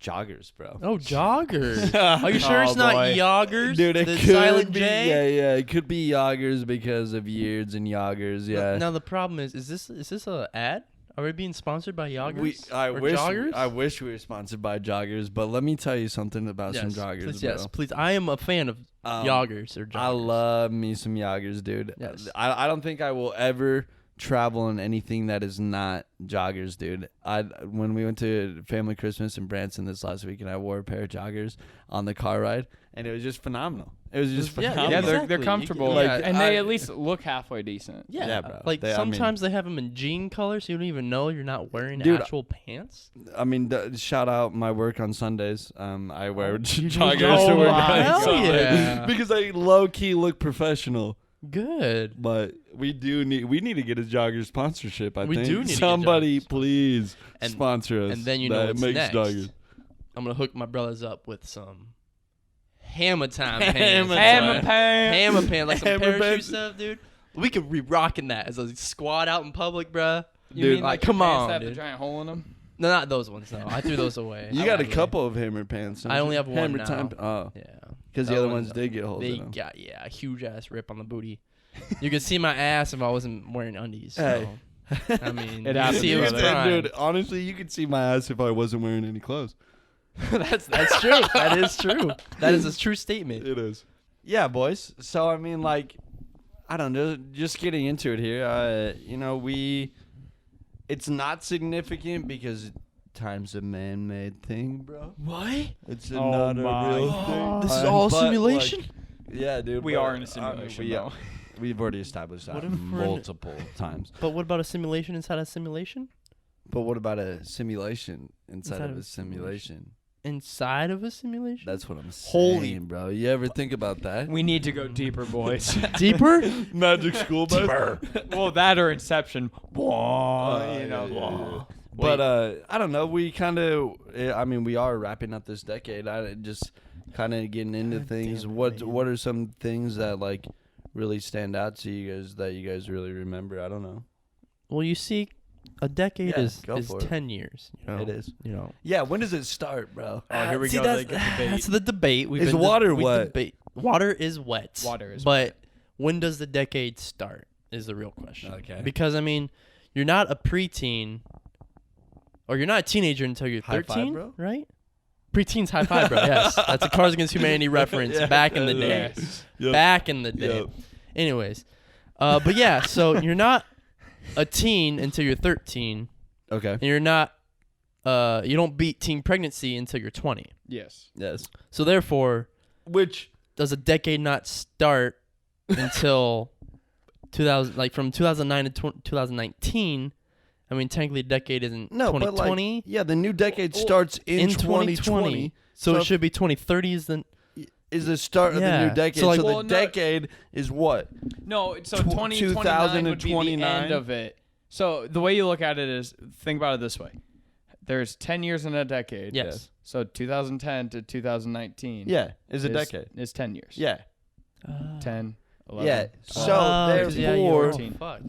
Joggers, bro. Oh, joggers. Are you sure it's Oh, not boy. Yoggers? Dude, it the could silent be. J? Yeah, it could be Yoggers because of years and Yoggers. Yeah. Now the problem is this a ad? Are we being sponsored by Yoggers? I or wish joggers? I wish we were sponsored by joggers, but let me tell you something about some joggers, please, bro. yes, please. I am a fan of Yoggers or joggers. I love me some joggers, dude. Yes. I don't think I will ever travel in anything that is not joggers, dude. When we went to family Christmas in Branson this last week, and I wore a pair of joggers on the car ride, and it was just phenomenal. It was just Yeah, phenomenal. Yeah, Exactly. they're You comfortable. can- Like, and they I- at least look halfway decent. Yeah, Yeah, bro. Like I mean- sometimes they have them in jean color, so you don't even know you're not wearing Dude, actual pants. I mean, shout out my work on Sundays. I wear do? joggers Oh to work my on God. Sundays Yeah. because I low key look professional. Good. But we need to get a jogger sponsorship. I We think do need to get somebody joggers. please And- sponsor us. And then you know that what's makes next. joggers. I'm gonna hook my brothers up with some hammer time Hammer pants. time. Hammer pants. Hammer pants, like some Hammer parachute pants. stuff, dude. We could be rocking that as a squad out in public, bruh. You Dude, mean like come your pants on, that have dude. the giant hole in them? No, not those ones. No, I threw those away. You I got a got couple of hammer pants. don't I you? only have one hammer now. time. Oh, Yeah. because the That other one- ones did get holes They in them. got a huge ass rip on the booty. You could see my ass if I wasn't wearing undies. So. I mean, It you happened, see it was brother. prime. Dude, honestly, you could see my ass if I wasn't wearing any clothes. that's true. That is true. That is a true statement. It is. Yeah, boys. So I mean, like, I don't know. Just getting into it here. You know, it's not significant because time's a man-made thing, bro. What? It's Oh not my. a real thing. This is all But, simulation? like, yeah, dude. We but, are in a I mean, simulation, though. we've already established that What if we're in- multiple times. But what about a simulation inside a simulation? But what about a simulation inside Inside of of a a simulation. simulation? Inside of a simulation? That's what I'm saying, Holy- bro. You ever think about that? We need to go deeper, boys. Deeper? Magic School Bus. Well, that or Inception. You yeah, know. yeah. But I don't know. We kind of, I mean, we are wrapping up this decade. I just kind of getting into God things. damn it, What man. What are some things that like really stand out to you guys that you guys really remember? I don't know. Well, you see, a decade Yeah, is go for it. 10 years. You know? It is. You know. Yeah. When does it start, bro? Oh, here we See, go. That's, The debate. that's the debate. Is water wet? Water is wet. Water is but wet. when does the decade start is the real question. Okay. Because, I mean, you're not a preteen, or you're not a teenager until you're High 13, five, bro? right? Preteen's high five, bro. Yes. That's a Cards Against Humanity reference Yeah, back in the day. Yes. Yep. Back in the day. Yep. Anyways. But yeah, so you're not a teen until you're 13. Okay. And you're not you don't beat teen pregnancy until you're 20. Yes. Yes. So therefore, Which does a decade not start until 2000, like from 2009 to 2019? I mean, technically, a decade isn't no, but 2020. like, yeah, the new decade starts in 2020. So So it should be 2030 is the Is the start of the Yeah. new decade. So, So, like- the Well, no- decade is what? No, so Tw- 2029 would be the 2029? end of it. So the way you look at it is, think about it this way. There's 10 years in a decade. Yes. So 2010 to 2019. Yeah, is a decade. Is 10 years. Yeah. 10, 11. Yeah. 12, So yeah, you therefore, are. 14. Fuck.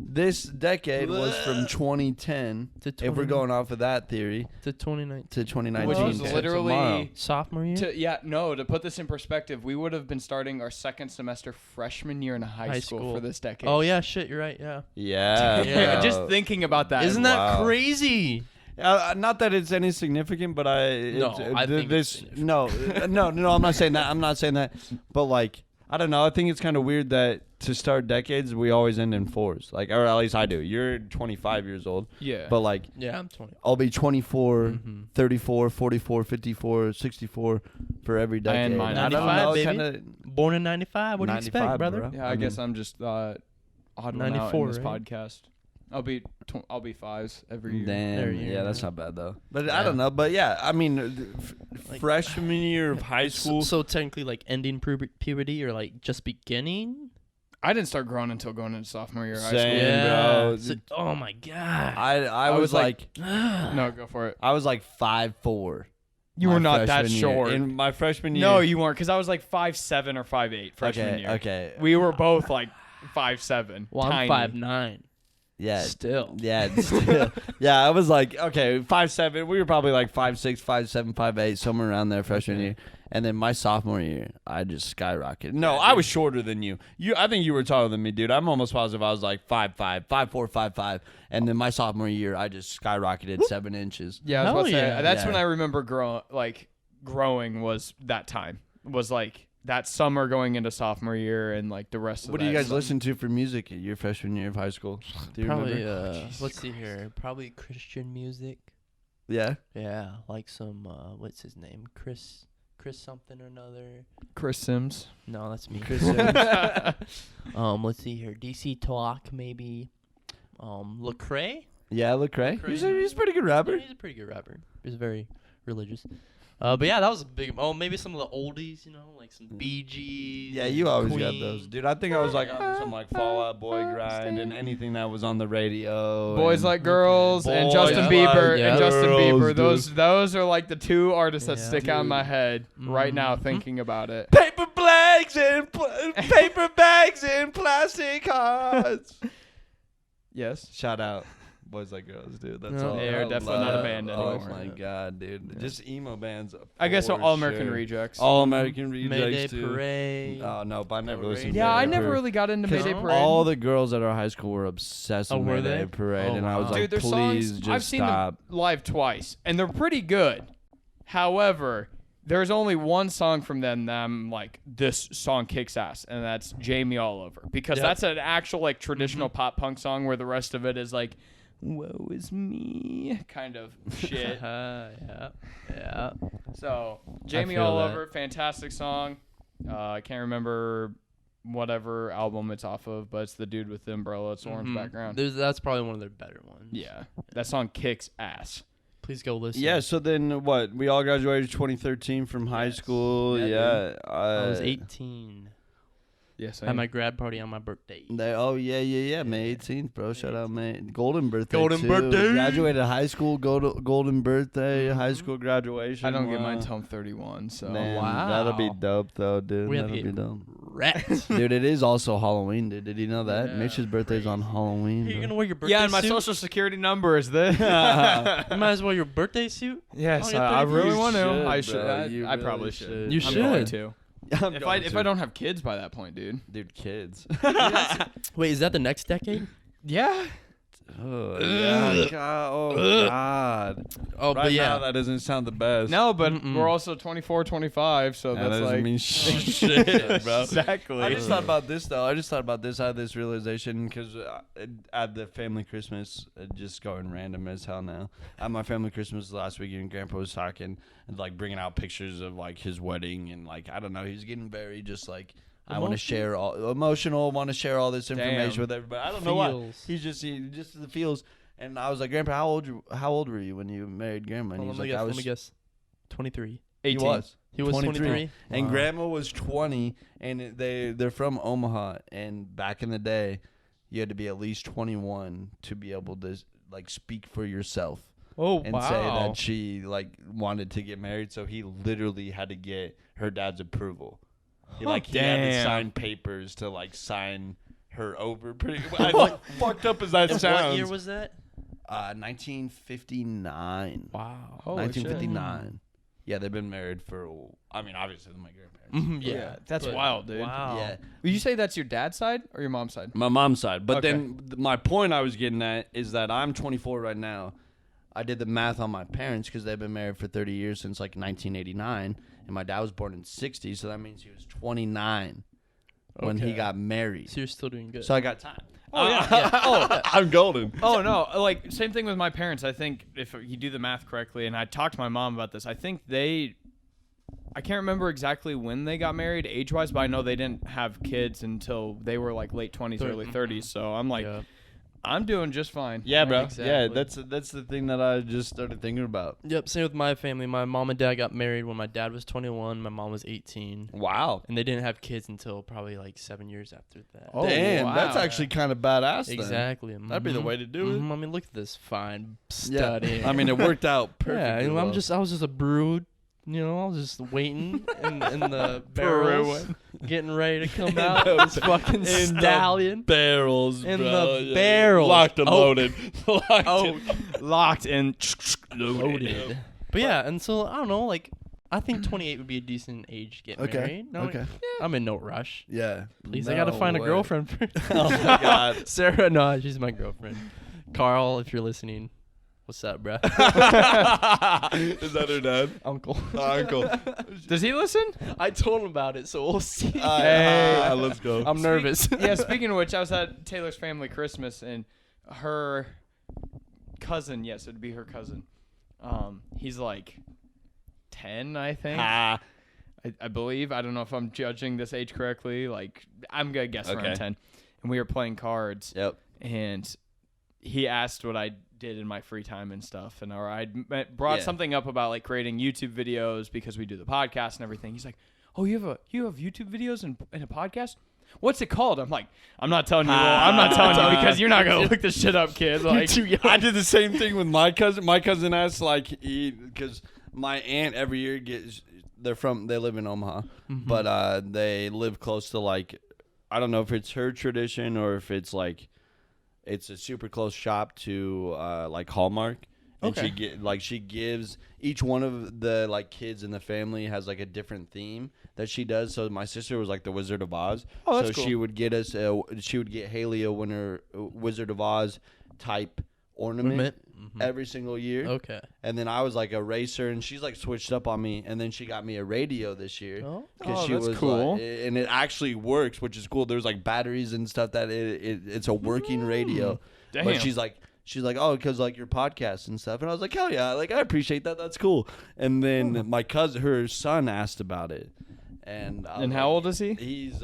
this decade was from 2010. To If we're 20 going off of that theory, to 2019 to 2019. Which was to literally tomorrow. sophomore year. to put this in perspective, we would have been starting our second semester freshman year in high school for this decade. Oh yeah, shit, you're right. Yeah. Yeah. Yeah. Just bro. thinking about that. Isn't Wow. that crazy? Not that it's any significant, but No, I think it's no, no. I'm not saying that. I'm not saying that. But like, I don't know. I think it's kind of weird that to start decades, we always end in fours. Like, or at least I do. You're 25 years old, Yeah. but like, Yeah, I'm 20. I'll be 24, Mhm. 34, 44, 54, 64 for every decade. And mine I don't 95, know. baby. Kinda, Born in 95. What do you 95, expect, brother? bro. Yeah, I guess I'm just odd one out in 94, this right? podcast. I'll be fives every year. Damn. There you Yeah, go. that's not bad though. But Yeah. I don't know. But yeah, I mean, Like- freshman year of high school. So technically, like ending puberty or like just beginning. I didn't start growing until going into sophomore year of high Same. school. bro. So- oh my god. I was like No, go for it. I was like 5'4". You my were not that freshman year. short. In my freshman year. No, you weren't, because I was like 5'7" or 5'8" freshman okay, year. okay. We were both like 5'7". well, I'm tiny. 5'9". Yeah. Still. Yeah, still, yeah. I was like, okay, 5'7". We were probably like 5'6", 5'7", 5'8", somewhere around there freshman year. And then my sophomore year, I just skyrocketed. No, I was shorter than you. I think you were taller than me, dude. I'm almost positive I was like 5'5", 5'4", 5'5". And then my sophomore year, I just skyrocketed 7 inches. Yeah, I was Hell about to say, yeah. that's Yeah. when I remember growing was that time. Was like that summer going into sophomore year and like the rest of What do you that guys summer. listen to for music at your freshman year of high school? Do you Probably. remember? Let's see here. Probably Christian music. Yeah. Yeah, like some. What's his name? Chris something or another. Chris Sims. No, that's me. Chris Sims. Let's see here. DC Talk maybe. Lecrae. Yeah, Lecrae. Lecrae. He's a pretty good Yeah, rapper. he's a pretty good rapper. He's very religious. But yeah, that was a big. Oh, maybe some of the oldies, like some Bee Gees. Yeah, you always got Queen. those, dude. I think I was like on some like Fall Out Boy grind and anything that was on the radio. Boys and- Like Girls and Boys Justin Like Bieber Yeah. and Justin Girls, Bieber. dude. Those are like the two artists that Yeah. stick out in my head right now Mhm. thinking about it. paper bags and paper bags and plastic hearts. Yes. Shout out, boys like girls, dude. That's No. all. They are I definitely not a love. band Oh anymore. my god, dude. Just emo bands. I guess for All American sure. Rejects. All American Rejects Mayday too. Parade. Oh no, but I never listened. to yeah, I Mayday never Parade. really got into 'Cause Mayday No? Parade. all the girls at our high school were obsessed Oh, with were Mayday they? Parade, Oh, and I was wow. like, Dude, their please songs, just I've seen stop. them live twice, and they're pretty good. However, there's only one song from them that I'm like, this song kicks ass, and that's Jamie All Over. Because Yep. that's an actual like traditional pop punk song where the rest of it is like, woe is me kind of shit. Yeah. Yeah. So Jamie feel All that. Over, fantastic song. I can't remember whatever album it's off of, but it's the dude with the umbrella. It's orange background. That's probably one of their better ones. Yeah, that song kicks ass. Please go listen. Yeah, so then what? We all graduated 2013 from high Yes. school. Yeah, Yeah, I was 18. Yes, Had my grad party on my birthday. May 18th, bro. Shout out, May. Golden birthday. Golden too. birthday. Graduated high school. Golden birthday. High school graduation. I don't get mine Wow. until I'm 31, so Man, Wow. that'll be dope though, dude. We have That'll to be get dope. wrecked. Dude, it is also Halloween, dude. Did you know that? Yeah, Mitch's birthday's on Halloween. You're bro. gonna wear your birthday yeah, and my suit? social security number is this. You might as well wear your birthday suit. Yes, Oh, I you really should, want to. I bro. should. You I probably really should. should. You I'm going should. to. I'm If going I to. don't have kids by that point, dude. Dude, kids. Wait, is that the next decade? Yeah. Oh, yeah. God. Oh, God. Oh, Right but yeah. now, that doesn't sound the best. No, but Mm-mm. we're also 24, 25, so That that's doesn't like mean shit, bro. exactly. I just thought about this though. I had this realization because at the family Christmas, just going random as hell now. At my family Christmas last weekend, Grandpa was talking and like bringing out pictures of like his wedding and like I don't know, he's getting very just like I want to share all emotional, want to share all this information Damn. with everybody. I don't know why. Feels. He just the feels. And I was like, Grandpa, how old were you when you married Grandma? And Hold he's on, like, let me guess. 23. 18. He was. He was 23. And Wow. Grandma was 20, and they're from Omaha. And back in the day, you had to be at least 21 to be able to like speak for yourself Oh, and say that she like wanted to get married. So he literally had to get her dad's approval. He had to Damn. sign papers to like sign her over. Pretty like fucked up as that And sounds. what year was that? 1959. Wow. Holy 1959. Yeah, they've been married for. I mean, obviously, my grandparents. Yeah. That's But- wild, dude. Wow. Yeah, Will you say that's your dad's side or your mom's side? my mom's side. But Okay. then my point I was getting at is that I'm 24 right now. I did the math on my parents because they've been married for 30 years since like 1989, and my dad was born in 60, so that means he was 29 when he Okay. got married. So you're still doing good. So I got time. Oh, yeah. I'm golden. Oh no, like same thing with my parents. I think if you do the math correctly, and I talked to my mom about this, I think I can't remember exactly when they got married age-wise, but I know they didn't have kids until they were like late 20s, early 30s. So I'm like, Yeah. I'm doing just fine. Yeah, bro. Exactly. Yeah, that's the thing that I just started thinking about. Yep, same with my family. My mom and dad got married when my dad was 21, my mom was 18. Wow. And they didn't have kids until probably like 7 years after that. Oh, Damn, that's wow. actually kind of badass. Then. Exactly. That'd be the Mhm. way to do it. Mhm. I mean, look at this fine Yeah. stud. I mean, it worked out perfectly. Yeah, you know, well. I was just a brood. You know, I was just waiting in the barrels, getting ready to come out. This fucking stallion. barrels, In bro. the barrels. Locked and Oh. loaded. Locked Oh, locked and Loaded. But yeah, and so I don't know, like I think 28 would be a decent age to get Okay. married. No, Okay. I'm in no rush. Yeah. Please, I gotta find a girlfriend for Oh my god. Sarah. No, she's my girlfriend. Carl, if you're listening, what's up, bruh? Is that her dad? Uncle. Uncle. does he listen? I told him about it, so we'll see. Hey. Let's go. I'm nervous. Yeah, speaking of which, I was at Taylor's family Christmas, and her cousin, yes, it'd be her cousin. He's like 10, I think. I believe. I don't know if I'm judging this age correctly. Like, I'm going to guess Okay. around 10. And we were playing cards, Yep. and he asked what I did in my free time and stuff. And or I brought Yeah. something up about, like, creating YouTube videos because we do the podcast and everything. He's like, oh, you have YouTube videos and a podcast? What's it called? I'm like, I'm not telling you. I'm not telling you because you're not gonna look this shit up, kid. Like, I did the same thing with my cousin. My cousin asked because my aunt every year gets. They live in Omaha, but they live close to like, I don't know if it's her tradition or if it's like, It's a super close shop to like Hallmark. And Okay. she gives each one of the like kids in the family has like a different theme that she does. So my sister was like the Wizard of Oz. Oh, that's so cool. she would get Haley a winner Wizard of Oz type ornament every single year. Okay. And then I was like a racer, and she's like switched up on me. And then she got me a radio this year Oh. because she that's was cool. and it actually works, which is cool. There's like batteries and stuff that it's a working radio. Damn. But she's like, oh, because like your podcast and stuff. And I was like, hell yeah, like I appreciate that. That's cool. And then my cousin, her son, asked about it. And I was how like, old is he? He's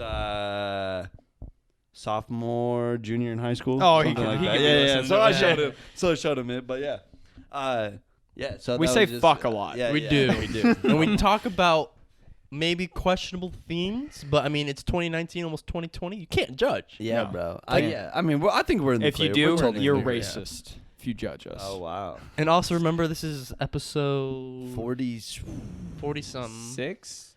sophomore, junior in high school. Oh, he something can- like he that. can Yeah. listen So to I it. showed him. So I showed him it. But yeah, yeah. So We that say was just, fuck a lot. Yeah, We yeah, do. we do. And we talk about maybe questionable themes, but I mean, it's 2019, almost 2020. You can't judge. Yeah, No. bro. Like- Yeah. I mean, I think we're in the If you clear. We're do, totally you're in the clear. racist. If you judge us. Oh wow. And also remember, this is episode 40s, 40 something, 6.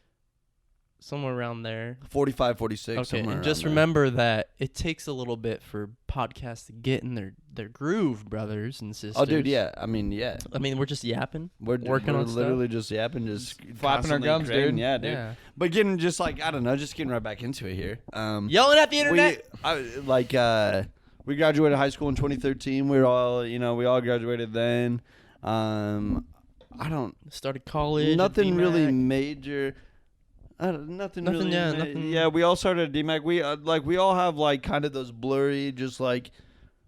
somewhere around there. 45, 46. Okay, somewhere and just around there. remember that it takes a little bit for podcasts to get in their groove, brothers and sisters. Oh, dude, yeah. I mean, yeah. I mean, we're just yapping. We're Working we're on stuff. literally just yapping, just Flapping our constantly gums, creating. dude. Yeah, dude. Yeah. But getting just like I don't know, just getting right back into it here. Yelling at the internet. We graduated high school in 2013. We all graduated then. I don't Started college. at nothing really DMAC. major. Nothing really. yeah, ma- nothing- Yeah, we all started at DMAC. We all have like kind of those blurry, just like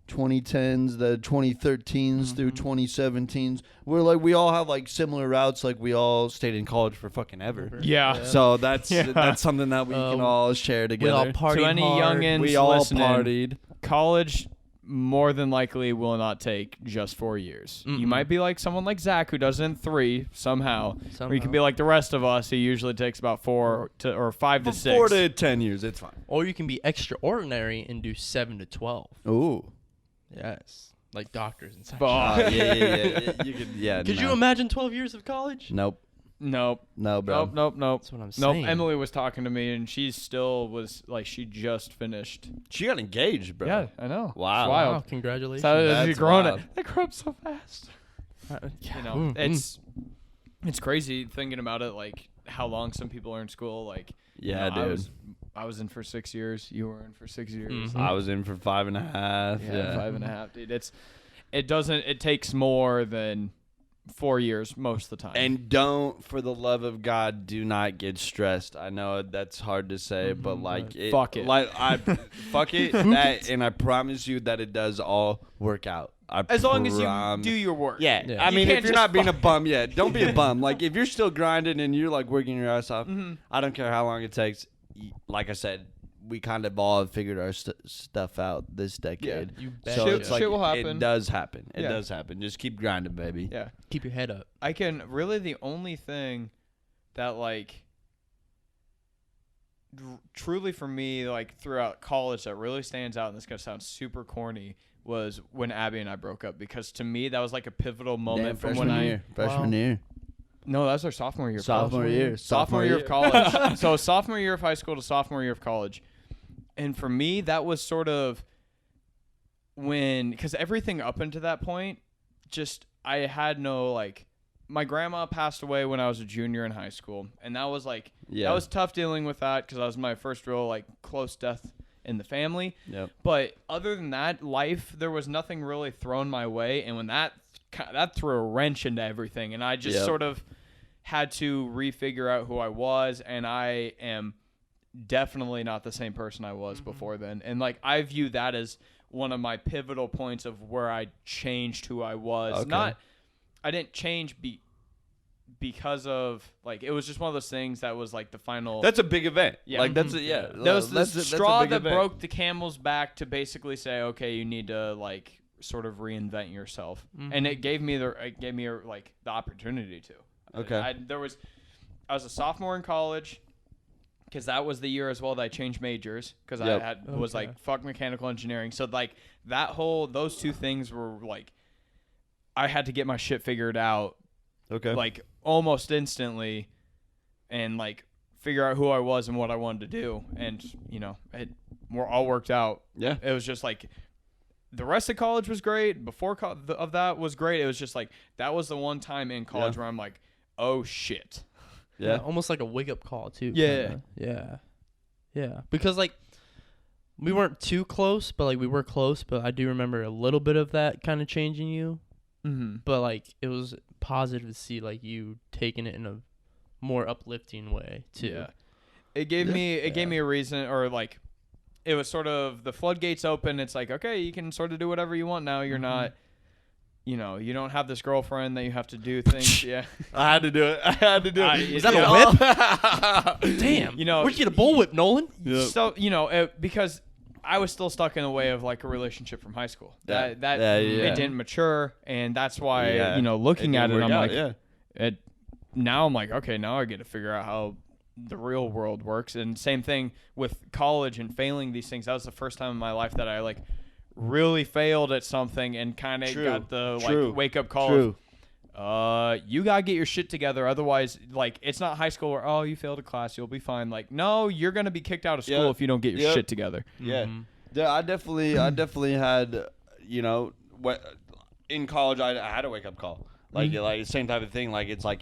2010s, the 2013s through 2017s. We all have like similar routes. Like we all stayed in college for fucking ever. Yeah. So that's Yeah. that's something that we can all share we all together. partied To any hard. youngins We all listening, partied. college more than likely will not take just 4 years. You Mm-mm. might be like someone like Zach who does it in 3 somehow. Or you can be like the rest of us who usually takes about 4 or 5 to 6. 4 to 10 years, it's fine. Or you can be extraordinary and do 7 to 12. Ooh. Yes. Like doctors and such. Fuck. Yeah. You could, yeah. Could no. you imagine 12 years of college? Nope. Nope. No, bro. Nope. That's what I'm saying. Nope. Emily was talking to me and she still was like she just finished. She got engaged, bro. Yeah, I know. Wow. It's wild. Wow, congratulations. So That's you're growing wild. it. They grow up so fast. You know, it's crazy thinking about it. Like how long some people are in school. Like Yeah, you know, dude. I was in for 6 years. You were in for 6 years. Mhm. I was in for 5.5. Yeah, 5.5, dude. It takes more than 4 years most of the time. And don't, for the love of God, do not get stressed. I know that's hard to say, but like, Fuck it. Like, fuck it. And I promise you that it does all work out. as long as you prom- do your work. Yeah. Yeah. I You mean, can't if you're just not being a fuck- bum, yeah, don't be a bum. Like, if you're still grinding and you're like working your ass off, Mm-hmm. I don't care how long it takes. Like I said, we kind of all have figured our stuff out this decade. You bet. So Shit- it's like shit will happen. it does happen. It Yeah. does happen. Just keep grinding, baby. Yeah. Keep your head up. I can really the only thing that like truly for me like throughout college that really stands out, and this is gonna sound super corny, was when Abby and I broke up, because to me that was like a pivotal moment from when Freshman year. No, that was our sophomore year. of Sophomore college. year. Sophomore year of college. So sophomore year of high school to sophomore year of college. And for me, that was sort of when, because everything up until that point, just, I had no, like, my grandma passed away when I was a junior in high school. And that was like, Yeah. that was tough dealing with that because that was my first real, like, close death in the family. Yep. But other than that, life, there was nothing really thrown my way. And when that threw a wrench into everything. And I just Yep. sort of had to refigure out who I was. And I am definitely not the same person I was before then. And like, I view that as one of my pivotal points of where I changed who I was. Okay. I didn't change because of, like, it was just one of those things that was like the final. That's a big event. Yeah. Like that's a, yeah. That was the that's a straw big that event. broke the camel's back to basically say, okay, you need to like sort of reinvent yourself, and it gave me like the opportunity to. Okay. I was a sophomore in college, because that was the year as well that I changed majors, because Yep. I was Okay. like fuck mechanical engineering. So like those two things were like, I had to get my shit figured out Okay. like almost instantly, and like figure out who I was and what I wanted to do, and you know it all worked out. yeah. It was just like the rest of college was great. Before of that was great. It was just like that was the one time in college where I'm like, oh shit. Yeah. Almost like a wake up call too. Yeah. Kinda. Yeah. Because like we weren't too close, but like we were close. But I do remember a little bit of that kind of changing you. Mm-hmm. But like it was positive to see like you taking it in a more uplifting way too. Yeah. It gave me a reason, or like it was sort of the floodgates open. It's like, okay, you can sort of do whatever you want now. You're not, you know, you don't have this girlfriend that you have to do things. Yeah. I had to do it. Was that a whip? Damn. You know, where'd you get a bullwhip, Nolan? Yep. So, you know, because I was still stuck in the way of like a relationship from high school. Yeah. That Yeah. it didn't mature, and that's why Yeah. you know, looking at it, didn't I'm work like, out, now I'm like, okay, now I get to figure out how the real world works. And same thing with college and failing these things. That was the first time in my life that I like really failed at something and kind of got the like wake up call. True. You gotta get your shit together, otherwise, like, it's not high school where, oh, you failed a class, you'll be fine. Like, no, you're gonna be kicked out of school if you don't get your shit together. Yeah. Yeah, I definitely had, you know, in college I had a wake up call. Like same type of thing. Like it's like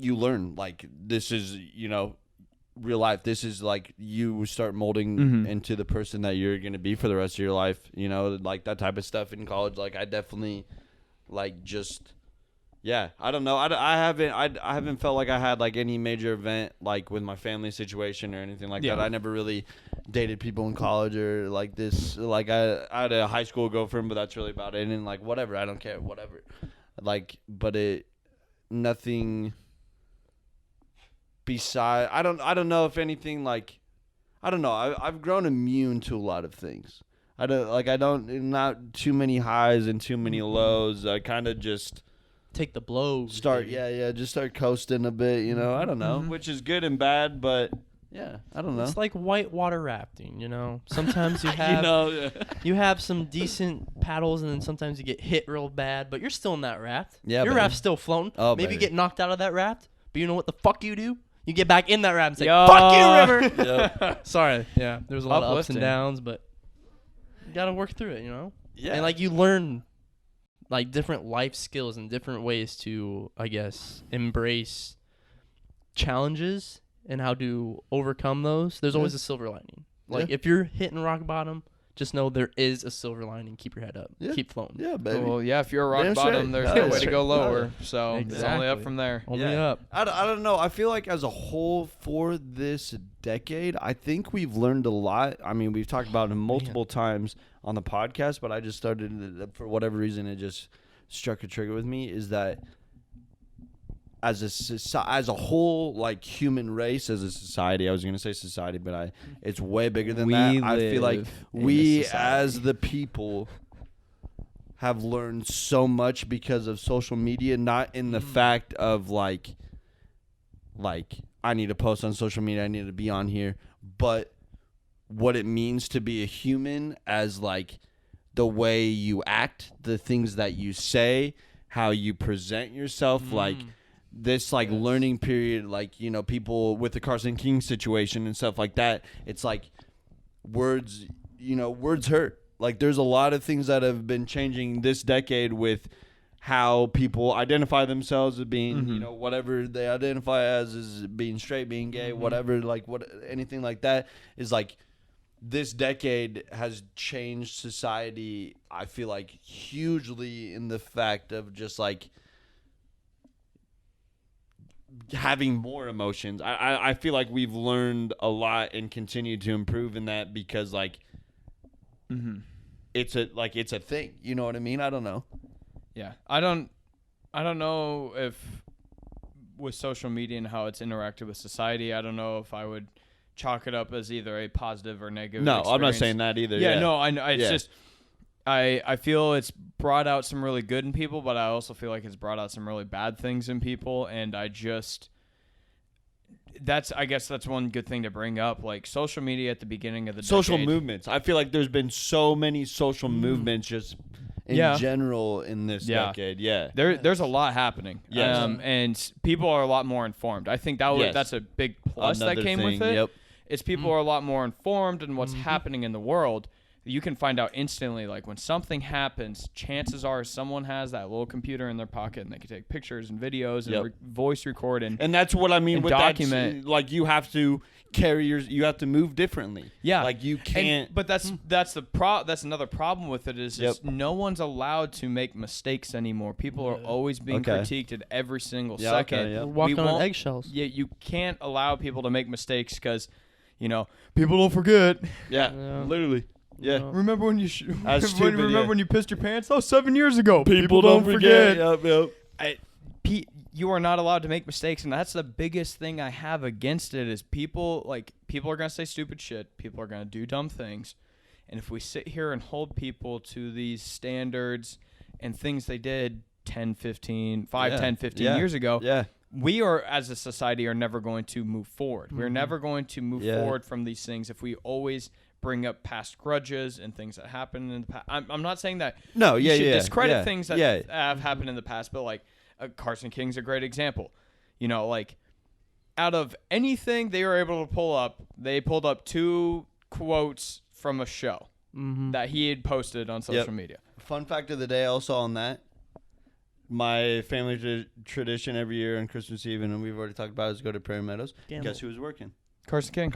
you learn, like, this is, you know, real life. This is like you start molding into the person that you're gonna be for the rest of your life. You know, like that type of stuff in college. Like I definitely, like, just, yeah. I don't know. I haven't felt like I had like any major event like with my family situation or anything like that. I never really dated people in college or like this. Like I had a high school girlfriend, but that's really about it. And like whatever, I don't care. Whatever. Like, but nothing. Beside, I don't know if anything, like, I don't know. I've grown immune to a lot of things. Not too many highs and too many lows. I kind of just Take the blows. just start coasting a bit, you know. I don't know, which is good and bad, but yeah, I don't know. It's like whitewater rafting, you know. Sometimes you have you know, you have some decent paddles, and then sometimes you get hit real bad, but you're still in that raft. Yeah, your baby. raft's still floating. Oh, maybe baby. you get knocked out of that raft, but you know what the fuck you do? You get back in that raft and say, Yo. "Fuck you, river." Yep. Sorry, yeah. There's a lot of ups and Uplifting. downs, but you gotta work through it, you know. Yeah. And like you learn, like, different life skills and different ways to, I guess, embrace challenges and how to overcome those. There's always a silver lining. Like if you're hitting rock bottom, just know there is a silver lining. Keep your head up. Yeah. Keep floating. Yeah, baby. Well, yeah, if you're a rock Damn bottom, straight. there's Yeah, no that's way to straight. go lower. Yeah. So it's only up from there. Only Yeah. up. I don't know. I feel like as a whole for this decade, I think we've learned a lot. I mean, we've talked about it multiple times on the podcast, but I just started, for whatever reason, it just struck a trigger with me, is that as a whole, like, human race, as a society, I was going to say society, but it's way bigger than that. I feel like we as the people have learned so much because of social media, not in the fact of like I need to post on social media, I need to be on here, but what it means to be a human, as like the way you act, the things that you say, how you present yourself, like this like learning period, like, you know, people with the Carson King situation and stuff like that. It's like words, you know, words hurt. Like there's a lot of things that have been changing this decade with how people identify themselves as being, you know, whatever they identify as being straight, being gay, whatever, like anything like that is like, this decade has changed society, I feel like, hugely, in the fact of just like having more emotions. I feel like we've learned a lot and continue to improve in that, because like it's a thing. You know what I mean? I don't know. Yeah, I don't know if with social media and how it's interacted with society, I don't know if I would chalk it up as either a positive or negative No, I'm not experience. saying that either. Yeah, no, I know. It's Yeah. just I feel it's brought out some really good in people, but I also feel like it's brought out some really bad things in people, and I guess that's one good thing to bring up, like social media at the beginning of the Social decade. movements. I feel like there's been so many social movements just in general in this decade. Yeah. There's a lot happening. Yes. And people are a lot more informed. I think that's a big plus Another that came with thing, it. Yep. It's people are a lot more informed in what's happening in the world. You can find out instantly, like when something happens, chances are someone has that little computer in their pocket and they can take pictures and videos and voice record and that's what I mean and with document. that. Like you have to you have to move differently. Yeah, like you can't. But that's that's another problem with it is no one's allowed to make mistakes anymore. People are always being critiqued at every single second. We're walking on eggshells. Yeah, you can't allow people to make mistakes because, people don't forget. Yeah, literally. Yeah. Remember when you remember when you pissed your pants? Oh, 7 years ago. People don't forget. Yep. You are not allowed to make mistakes, and that's the biggest thing I have against it is people are gonna say stupid shit. People are gonna do dumb things, and if we sit here and hold people to these standards and things they did 10, 15 years ago, we are as a society are never going to move forward. We're never going to move forward from these things if we always bring up past grudges and things that happened in the past. I'm not saying that you should discredit things that have happened in the past, but like Carson King's a great example. Out of anything they were able to pull up, they pulled up 2 quotes from a show that he had posted on social media. Fun fact of the day also on that. My family tradition every year on Christmas Eve, and we've already talked about it, is go to Prairie Meadows. Guess who was working? Carson King.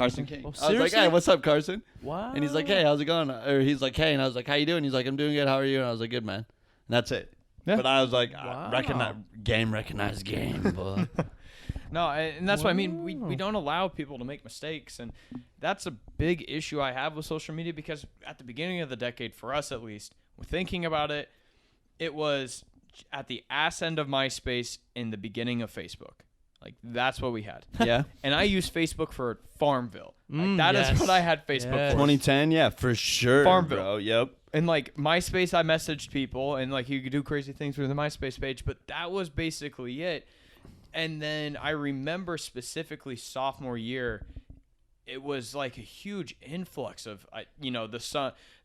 Oh, I was like, hey, what's up, Carson? Wow. And he's like, hey, how's it going? Or he's like, hey. And I was like, how you doing? He's like, I'm doing good. How are you? And I was like, good, man. And that's it. Yeah. But I was like, Wow. recognize game. Boy. No, and that's what I mean. We don't allow people to make mistakes, and that's a big issue I have with social media because at the beginning of the decade, for us at least, we're thinking about it, it was at the ass end of MySpace in the beginning of Facebook. Like, that's what we had. Yeah. And I used Facebook for Farmville. Like, that is what I had Facebook for. 2010, yeah, for sure. Farmville. Bro. Yep. And, like, MySpace, I messaged people, and, like, you could do crazy things with the MySpace page, but that was basically it. And then I remember specifically sophomore year, it was, like, a huge influx of,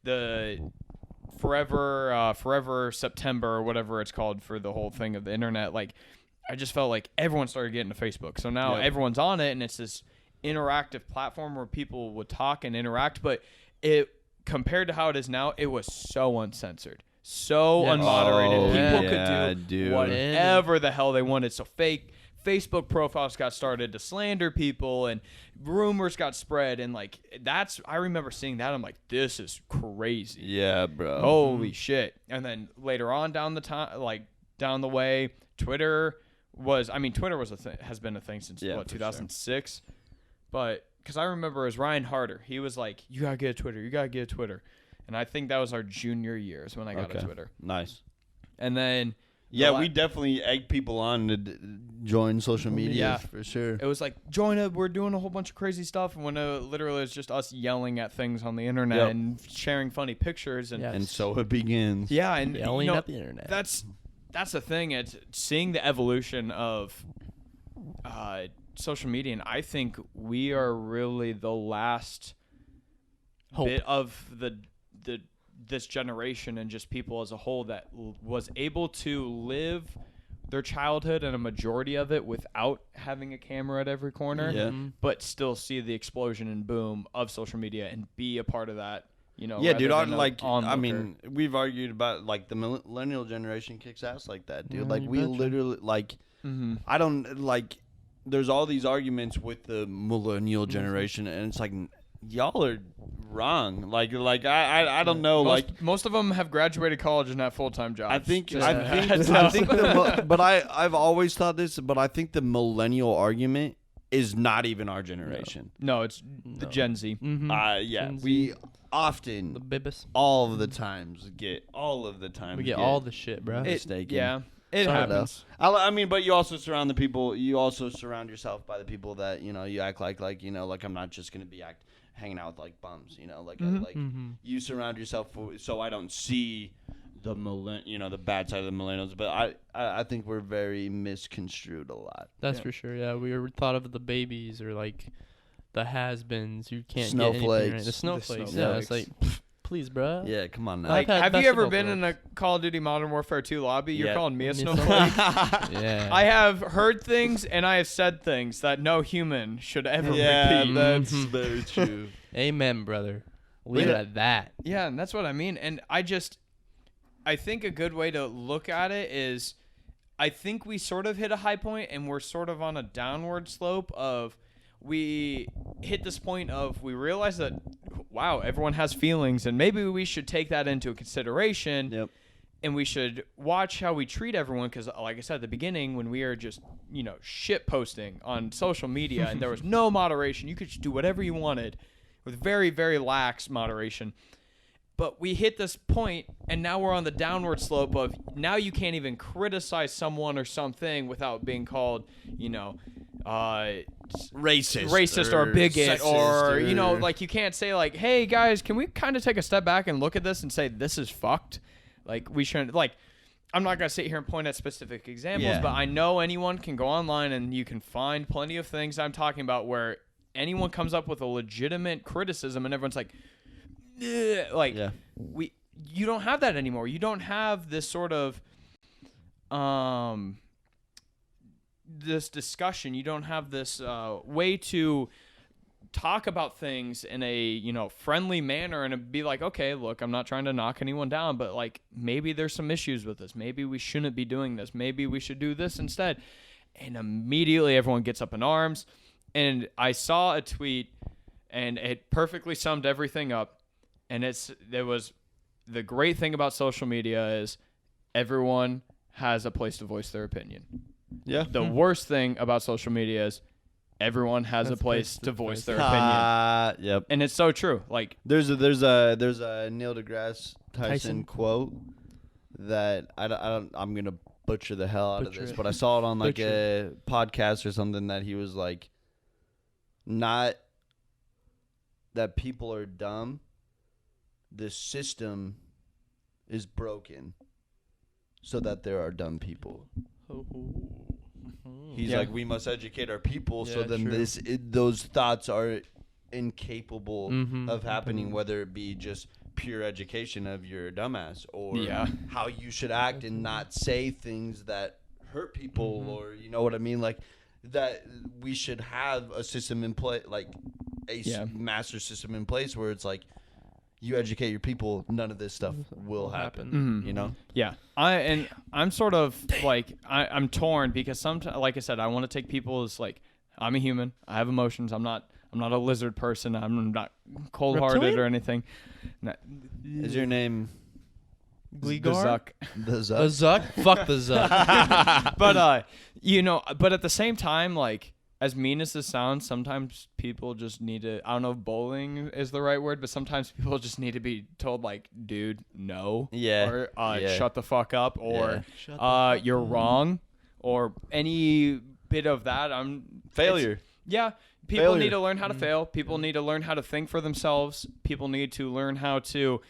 the Forever September or whatever it's called for the whole thing of the internet. Like, I just felt like everyone started getting to Facebook. So now everyone's on it, and it's this interactive platform where people would talk and interact. But it, compared to how it is now, it was so uncensored, so unmoderated. People could do whatever the hell they wanted. So Facebook profiles got started to slander people, and rumors got spread, and like I remember seeing that. I'm like, this is crazy. Yeah, bro. Holy shit! And then later on down the way, Twitter was has been a thing since 2006, sure. But because I remember it was Ryan Harder, he was like, you gotta get a Twitter, and I think that was our junior years when I got a Twitter. Nice. And then we definitely egg people on to join social media for sure. It was like, join it, we're doing a whole bunch of crazy stuff, and when literally it's just us yelling at things on the internet and sharing funny pictures, and so it begins. Yeah, and yelling at the internet. That's the thing. It's seeing the evolution of social media, and I think we are really the last bit of this generation and just people as a whole that was able to live their childhood and a majority of it without having a camera at every corner, but still see the explosion and boom of social media and be a part of that. Yeah, dude. I mean, we've argued about like the millennial generation kicks ass like that, dude. Like we literally I don't like. There's all these arguments with the millennial generation, and it's like y'all are wrong. Like I don't know. Most of them have graduated college and have full-time jobs. I think, but I've always thought this. But I think the millennial argument is not even our generation. No, it's the Gen Z. Gen Z. We often the bibis. all of the times we get all the shit, bro. Mistaken. It happens. I mean, but you also surround the people. You also surround yourself by the people that you act like I'm not just gonna be hanging out with like bums. You surround yourself so I don't see the the bad side of the millennials. But I think we're very misconstrued a lot. That's for sure. Yeah, we were thought of the babies or like the has-beens. You can't snowflakes. Get anything right. The snowflakes. Yeah, it's like please, bro. Yeah, come on now. Like, Like, had have you ever basketball been in a flips. Call of Duty Modern Warfare 2 lobby? You're Yeah. calling me a Me snowflake? Yeah. I have heard things and I have said things that no human should ever yeah, repeat. that's Mhm. very true. Amen, brother. Leave it Yeah. at that. Yeah, and that's what I mean. And I think a good way to look at it is I think we sort of hit a high point and we're sort of on a downward slope of we hit this point of we realize that, wow, everyone has feelings and maybe we should take that into consideration. Yep. And we should watch how we treat everyone because, like I said at the beginning, when we are just, shit posting on social media and there was no moderation, you could just do whatever you wanted with very, very lax moderation. But we hit this point, and now we're on the downward slope of now you can't even criticize someone or something without being called, racist or bigot or, like you can't say like, hey guys, can we kind of take a step back and look at this and say this is fucked? Like we shouldn't, like, I'm not going to sit here and point at specific examples, Yeah. but I know anyone can go online and you can find plenty of things I'm talking about where anyone comes up with a legitimate criticism and everyone's like, "Ugh," like Yeah. you don't have that anymore. You don't have this sort of this discussion. You don't have this way to talk about things in a friendly manner and be like, okay, look, I'm not trying to knock anyone down, but like maybe there's some issues with this. Maybe we shouldn't be doing this. Maybe we should do this instead. And immediately everyone gets up in arms. And I saw a tweet and it perfectly summed everything up. And there was the great thing about social media is everyone has a place to voice their opinion. Yeah. The worst thing about social media is everyone has a place to voice their opinion. Yep. And it's so true. Like, There's a Neil deGrasse Tyson quote that I'm gonna butcher the hell out of Butcher this, it. but I saw it on like Butcher a podcast or something that he was like, not that people are dumb, the system is broken, so that there are dumb people. He's Yeah. like, we must educate our people, so Yeah, then true. those thoughts are incapable Mhm. of happening, whether it be just pure education of you're a dumbass or Yeah. how you should act and not say things that hurt people, or you know what I mean, like that we should have a system in place, like a master system in place where it's like you educate your people, none of this stuff will happen. Mhm. You know? yeah. I'm sort of like, I'm torn because sometimes, like I said, I want to take people as like, I'm a human. I have emotions. I'm not a lizard person. I'm not cold-hearted Reptilian? or anything. Is your name The Gleegar? Zuck. the The Zuck? Zuck? Fuck the Zuck. But at the same time, like, as mean as this sounds, sometimes people just need to, I don't know if bowling is the right word, but sometimes people just need to be told, like, dude, no. Yeah. Or Yeah. shut the fuck up. Or Yeah. you're wrong. Or any bit of that. Failure. Yeah. People Failure. need to learn how to fail. People need to learn how to think for themselves. People need to learn how to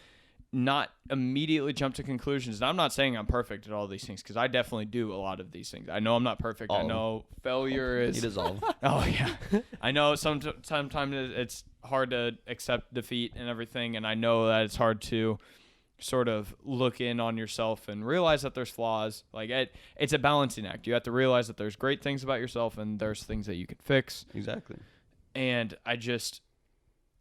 not immediately jump to conclusions. And I'm not saying I'm perfect at all these things because I definitely do a lot of these things. I know I'm not perfect. I All. know failure He is. does all. Oh yeah, I know. Sometimes it's hard to accept defeat and everything, and I know that it's hard to sort of look in on yourself and realize that there's flaws. Like it's a balancing act. You have to realize that there's great things about yourself and there's things that you can fix. Exactly. And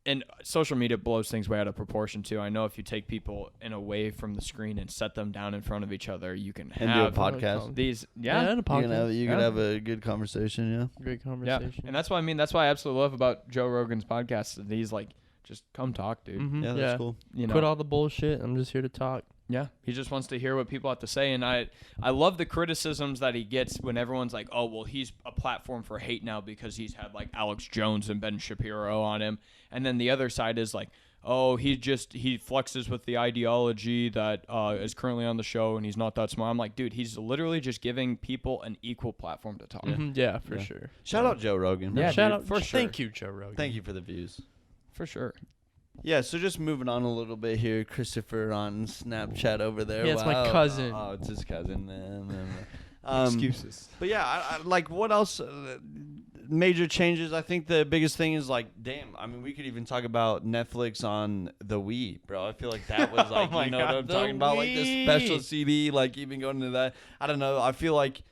and social media blows things way out of proportion too. I know if you take people away from the screen and set them down in front of each other, you can And do a have podcast. these. Yeah, Yeah. and a podcast. You Yeah. can have a good conversation, yeah. Great Yeah. conversation. And that's what I mean. That's what I absolutely love about Joe Rogan's podcast. He's like, just come talk, dude. Mhm, Yeah, that's cool. You know, Quit all the bullshit. I'm just here to talk. yeah. He just wants to hear what people have to say. And I love the criticisms that he gets when everyone's like, oh, well, he's a platform for hate now because he's had like Alex Jones and Ben Shapiro on him. And then the other side is like, oh, he flexes with the ideology that is currently on the show and he's not that smart. I'm like, dude, he's literally just giving people an equal platform to talk. Yeah, for Yeah. sure. Shout out Joe Rogan. Yeah, Shout dude, out. for sure. Thank you, Joe Rogan. Thank you for the views. For sure. Yeah, so just moving on a little bit here, Christopher on Snapchat over there. Yeah, it's my cousin. Oh, it's his cousin. Excuses. But yeah, I like what else? major changes. I think the biggest thing is like, damn. I mean, we could even talk about Netflix on the Wii, bro. I feel like that was like, my you know what God. I'm The talking about, like the Wii. special CD, like even going into that. I don't know. I feel like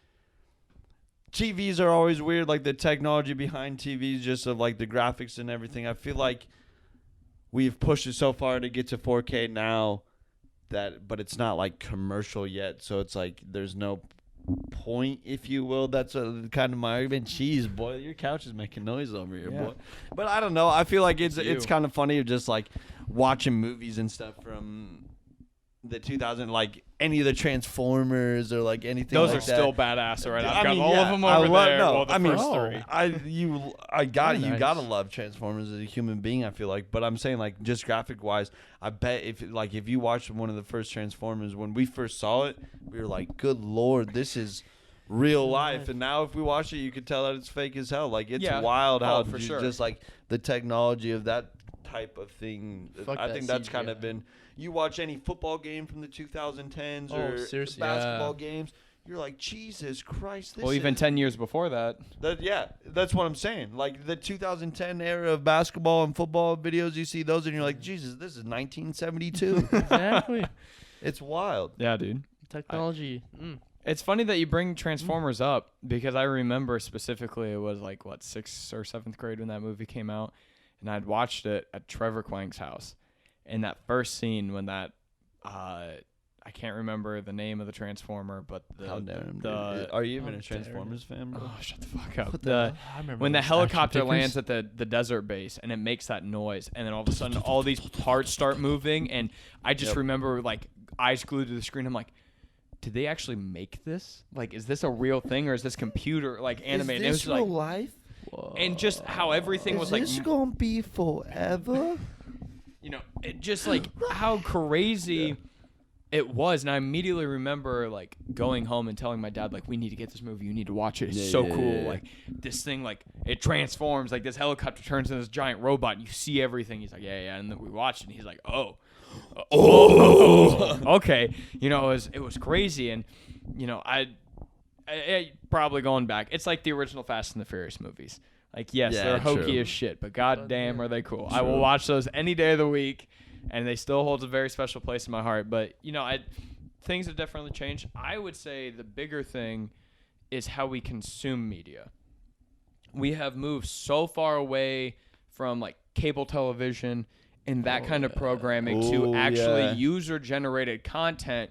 TVs are always weird, like the technology behind TVs, just of like the graphics and everything. I feel like we've pushed it so far to get to 4K now but it's not like commercial yet. So it's like there's no point, if you will. That's kind of my argument. Jeez, boy, your couch is making noise over here, boy. But I don't know. I feel like it's kind of funny just like watching movies and stuff from the 2000, like any of the Transformers or like anything. Those like are still badass, right? I've I got mean, all yeah, of them I over love, there. No, well, the I mean, first oh. three. you Very gotta nice. love Transformers as a human being. I feel like, but I'm saying like just graphic wise, I bet if you watched one of the first Transformers when we first saw it, we were like, good lord, this is real life. And now if we watch it, you could tell that it's fake as hell. Like it's Yeah. wild how for sure. just like the technology of that type of thing. Fuck I that think that's kind CGI. of been. You watch any football game from the 2010s Oh, or seriously, basketball yeah. games, you're like, Jesus Christ, this Well, even is 10 years before that. that's what I'm saying. Like the 2010 era of basketball and football videos, you see those and you're like, Jesus, this is 1972. Exactly. It's wild. Yeah, dude. Technology. It's funny that you bring Transformers up because I remember specifically it was like, 6th or 7th grade when that movie came out. And I'd watched it at Trevor Quank's house. And that first scene when that, I can't remember the name of the Transformer, but How dare him, the dude. Are you even How a Transformers fan, bro? oh, shut the fuck up. What The I remember when the those helicopter action lands figures. at the desert base and it makes that noise, and then all of a sudden all these parts start moving, and I just Yep. remember like eyes glued to the screen. I'm like, did they actually make this? Like, is this a real thing or is this computer like animated? And it was like, life? and just how everything was like, gonna be forever? you know, it just like how crazy it was. And I immediately remember like going home and telling my dad, like, we need to get this movie. You need to watch it. It's Yeah, so yeah, cool. yeah. Like this thing, like it transforms, like this helicopter turns into this giant robot and you see everything. He's like, yeah. And then we watched it and he's like, oh, okay. You know, it was crazy. And, you know, I probably going back, it's like the original Fast and the Furious movies. Like, yes, Yeah, they're hokey true. as shit, but goddamn are they cool. I will True. watch those any day of the week, and they still hold a very special place in my heart. But, you know, things have definitely changed. I would say the bigger thing is how we consume media. We have moved so far away from, like, cable television and that kind of programming to Ooh, actually yeah. user-generated content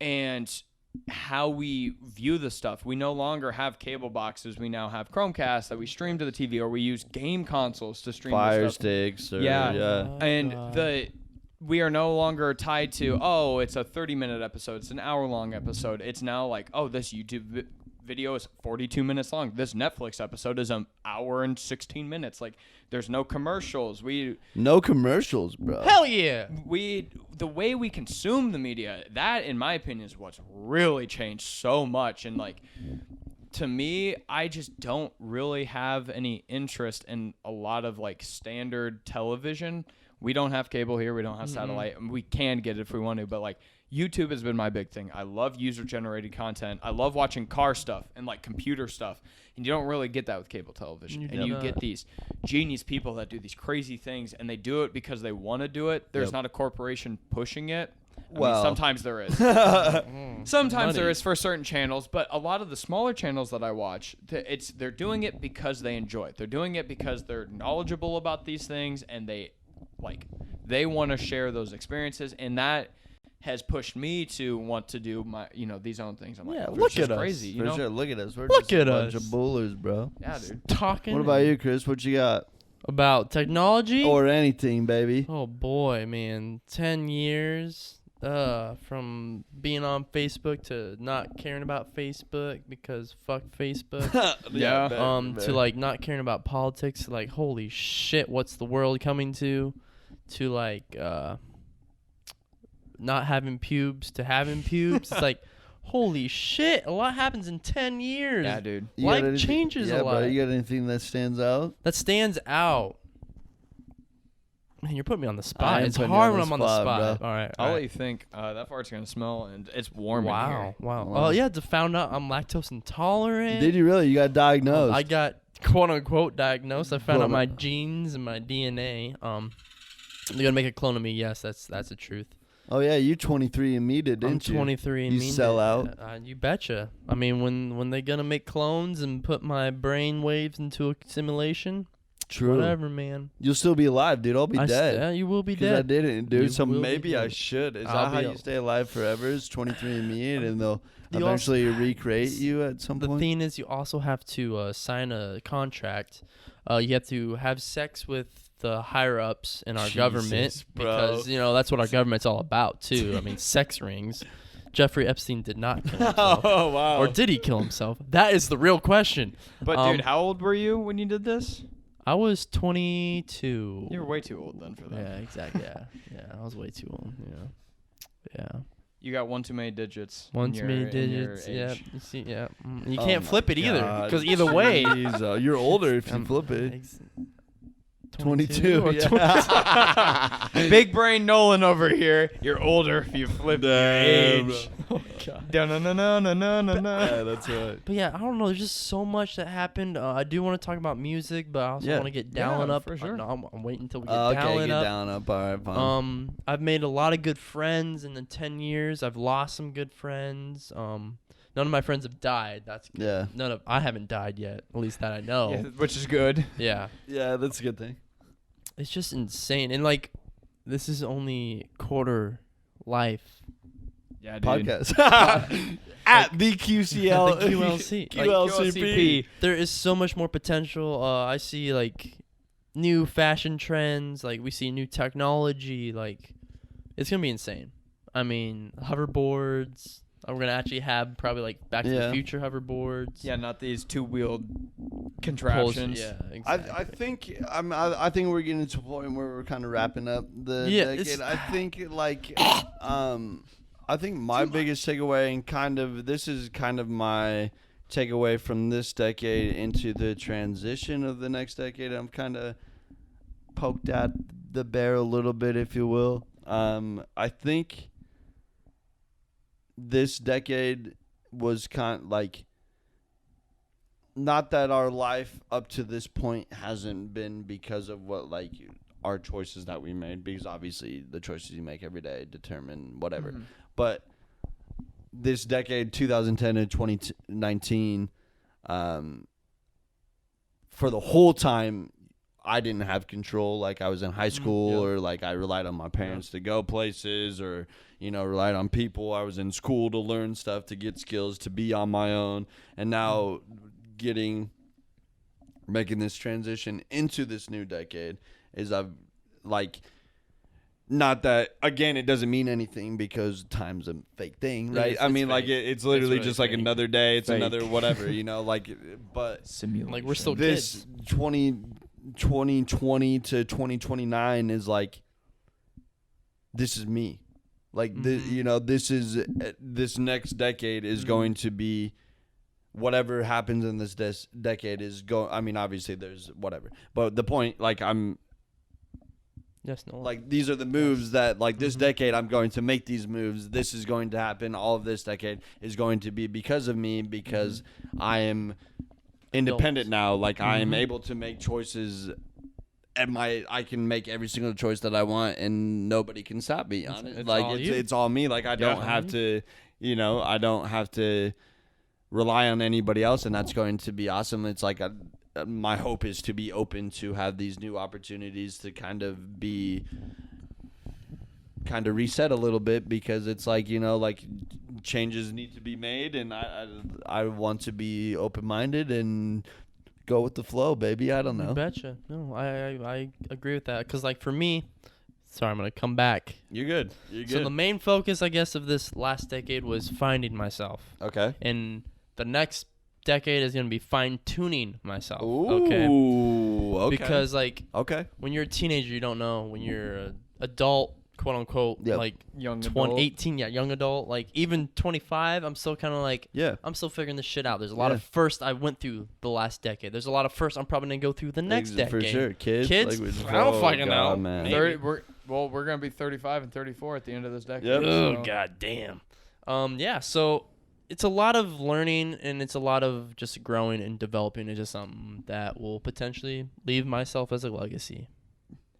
and how we view the stuff. We no longer have cable boxes. We now have Chromecast that we stream to the TV, or we use game consoles to stream Fire the stuff. sticks or Yeah. And God. we are no longer tied to, oh, it's a 30-minute episode. It's an hour-long episode. It's now like, oh, this YouTube video is 42 minutes long. This Netflix episode is an hour and 16 minutes. Like, there's no commercials. No commercials, bro. Hell yeah. The way we consume the media, that in my opinion is what's really changed so much. And like, to me, I just don't really have any interest in a lot of like standard television. We don't have cable here. We don't have satellite. We can get it if we want to, but like YouTube has been my big thing. I love user-generated content. I love watching car stuff and like computer stuff. And you don't really get that with cable television. You And you don't. get these genius people that do these crazy things, and they do it because they want to do it. There's Yep. not a corporation pushing it. I mean, Well. sometimes there is. Sometimes there is for certain channels, but a lot of the smaller channels that I watch, they're doing it because they enjoy it. They're doing it because they're knowledgeable about these things, and they want to share those experiences, and that has pushed me to want to do my, these own things. I'm like, Yeah, oh, look it's just at us. crazy, you For know? sure. Look at us. We're Look just a at bunch us. of bullers, bro. Yeah, dude. Talking. What about you, Chris? What you got? About technology? Or anything, baby. Oh boy, man. 10 years from being on Facebook to not caring about Facebook because fuck Facebook. Yeah. To like not caring about politics, like holy shit, what's the world coming to like not having pubes to having pubes. It's like holy shit, a lot happens in 10 years. Yeah, dude. You got Life anything- changes yeah, a lot. Bro, you got anything that stands out? That stands out. Man, you're putting me on the I spot. am It's putting you hard on when the I'm on the spot, spot. bro. All right. I'll let you think. That fart's gonna smell, and it's warm in here. Wow. Wow. Oh yeah, to found out I'm lactose intolerant. Did you really? You got diagnosed. I got quote unquote diagnosed. I found out Quote- my genes and my DNA. They're gonna make a clone of me. Yes, that's the truth. Oh yeah, you 23andMe did, I'm didn't you? 23 and You mean sell it. out? You betcha. I mean, when they gonna make clones and put my brain waves into a simulation? True. Whatever, man. You'll still be alive, dude. I'll be dead. Yeah, you will be Because I dead. didn't, dude. You So will be maybe I dead. should. Is I'll that how be you a- stay alive forever? Is 23andMe it, and they'll You eventually recreate you at some The point? thing is, you also have to sign a contract. You have to have sex with the higher ups in our Jesus, government bro. because that's what our government's all about too. I mean, sex rings. Jeffrey Epstein did not kill himself. Oh wow. Or did he kill himself? That is the real question. But dude, how old were you when you did this? I was 22. You were way too old then for that. Yeah, exactly. Yeah, I was way too old. Yeah. You got one too many digits. One in too your- many in your digits. Yeah. age. You see, yeah. You Oh can't my flip it either God. because either way. Jeez, you're older if you flip it. 22. or Yeah. Big brain Nolan over here. You're older if you flip your Damn. age. Oh god. Da-na-na-na-na-na-na. Yeah, that's right. But yeah, I don't know. There's just so much that happened. I do want to talk about music, but I also Yeah. want to get down Yeah, up. for sure. No, I'm waiting until we get Okay, down get up. down up. All right, fine. I've made a lot of good friends in the 10 years. I've lost some good friends. None of my friends have died. That's Yeah. I haven't died yet. At least that I know. Yeah, which is good. Yeah. Yeah, that's a good thing. It's just insane. And like this is only quarter life. Yeah, dude. Podcast. At the QCL. The QLC. Like, QLCP. There is so much more potential. I see like new fashion trends. Like we see new technology. Like it's gonna be insane. I mean, hoverboards. We're gonna actually have probably like Back to Yeah. the Future hoverboards. Yeah, not these two-wheeled contraptions. Yeah, I exactly. I think we're getting to a point where we're kind of wrapping up the Yeah, decade. I think I think my biggest takeaway and this is kind of my takeaway from this decade into the transition of the next decade. I'm kind of poked at the bear a little bit, if you will. I think this decade was not that our life up to this point hasn't been because of what our choices that we made, because obviously the choices you make every day determine whatever. Mhm. But this decade, 2010 to 2019, for the whole time, I didn't have control. Like I was in high school, yeah. or like I relied on my parents to go places, or relied on people. I was in school to learn stuff, to get skills, to be on my own. And now making this transition into this new decade is not that, again, it doesn't mean anything because time's a fake thing, right? It's I mean, fake. it's literally It's really just like fake. another day. It's Fake. another whatever, but Simulation. Like we're still this kids. 2020 to 2029 is this is me. This next decade is going to be whatever happens in this decade is I mean, obviously there's whatever, but the point, Yes, no. these are the moves that this decade I'm going to make these moves. This is going to happen. All of this decade is going to be because of me, because I am independent now. I am able to make choices. I can make every single choice that I want, and nobody can stop me on it. It's all you. It's all me. I don't have to, I don't have to rely on anybody else, and that's going to be awesome. It's my hope is to be open to have these new opportunities to kind of reset a little bit, because it's changes need to be made, and I want to be open-minded and go with the flow, baby. I don't know. You betcha. No, I agree with that. Because, for me, sorry, I'm going to come back. You're good. So the main focus, I guess, of this last decade was finding myself. Okay. And the next decade is going to be fine-tuning myself. Ooh. Okay. Because, okay. when you're a teenager, you don't know. When you're an adult, quote-unquote, Yep. young adult. 18, young adult, even 25, I'm still kind of Yeah. I'm still figuring this shit out. There's a lot Yeah. of firsts I went through the last decade. There's a lot of firsts I'm probably going to go through the next decade. For sure. Kids? Kids? I don't fucking know. Man. Maybe. 30, we're gonna be 35 and 34 at the end of this decade. Yep. Oh, so- god damn. Yeah, so it's a lot of learning and it's a lot of just growing and developing into something that will potentially leave myself as a legacy.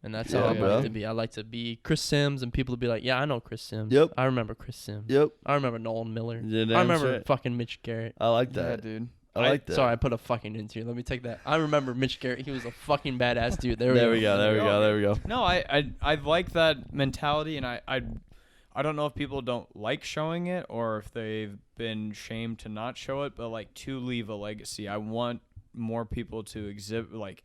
And that's how Yeah, I bro. like to be. I like to be Chris Sims, and people will be like, yeah, I know Chris Sims. Yep. I remember Chris Sims. Yep. I remember Nolan Miller. Yeah, I damn remember straight. fucking Mitch Garrett. I like Yeah, that. dude. I like that. Sorry, I put a fucking into you. Let me take that. I remember Mitch Garrett. He was a fucking badass dude. There There we we go. go. There we go. There we go. No, I like that mentality, and I don't know if people don't like showing it or if they've been shamed to not show it, but like to leave a legacy. I want more people to exhibit, like,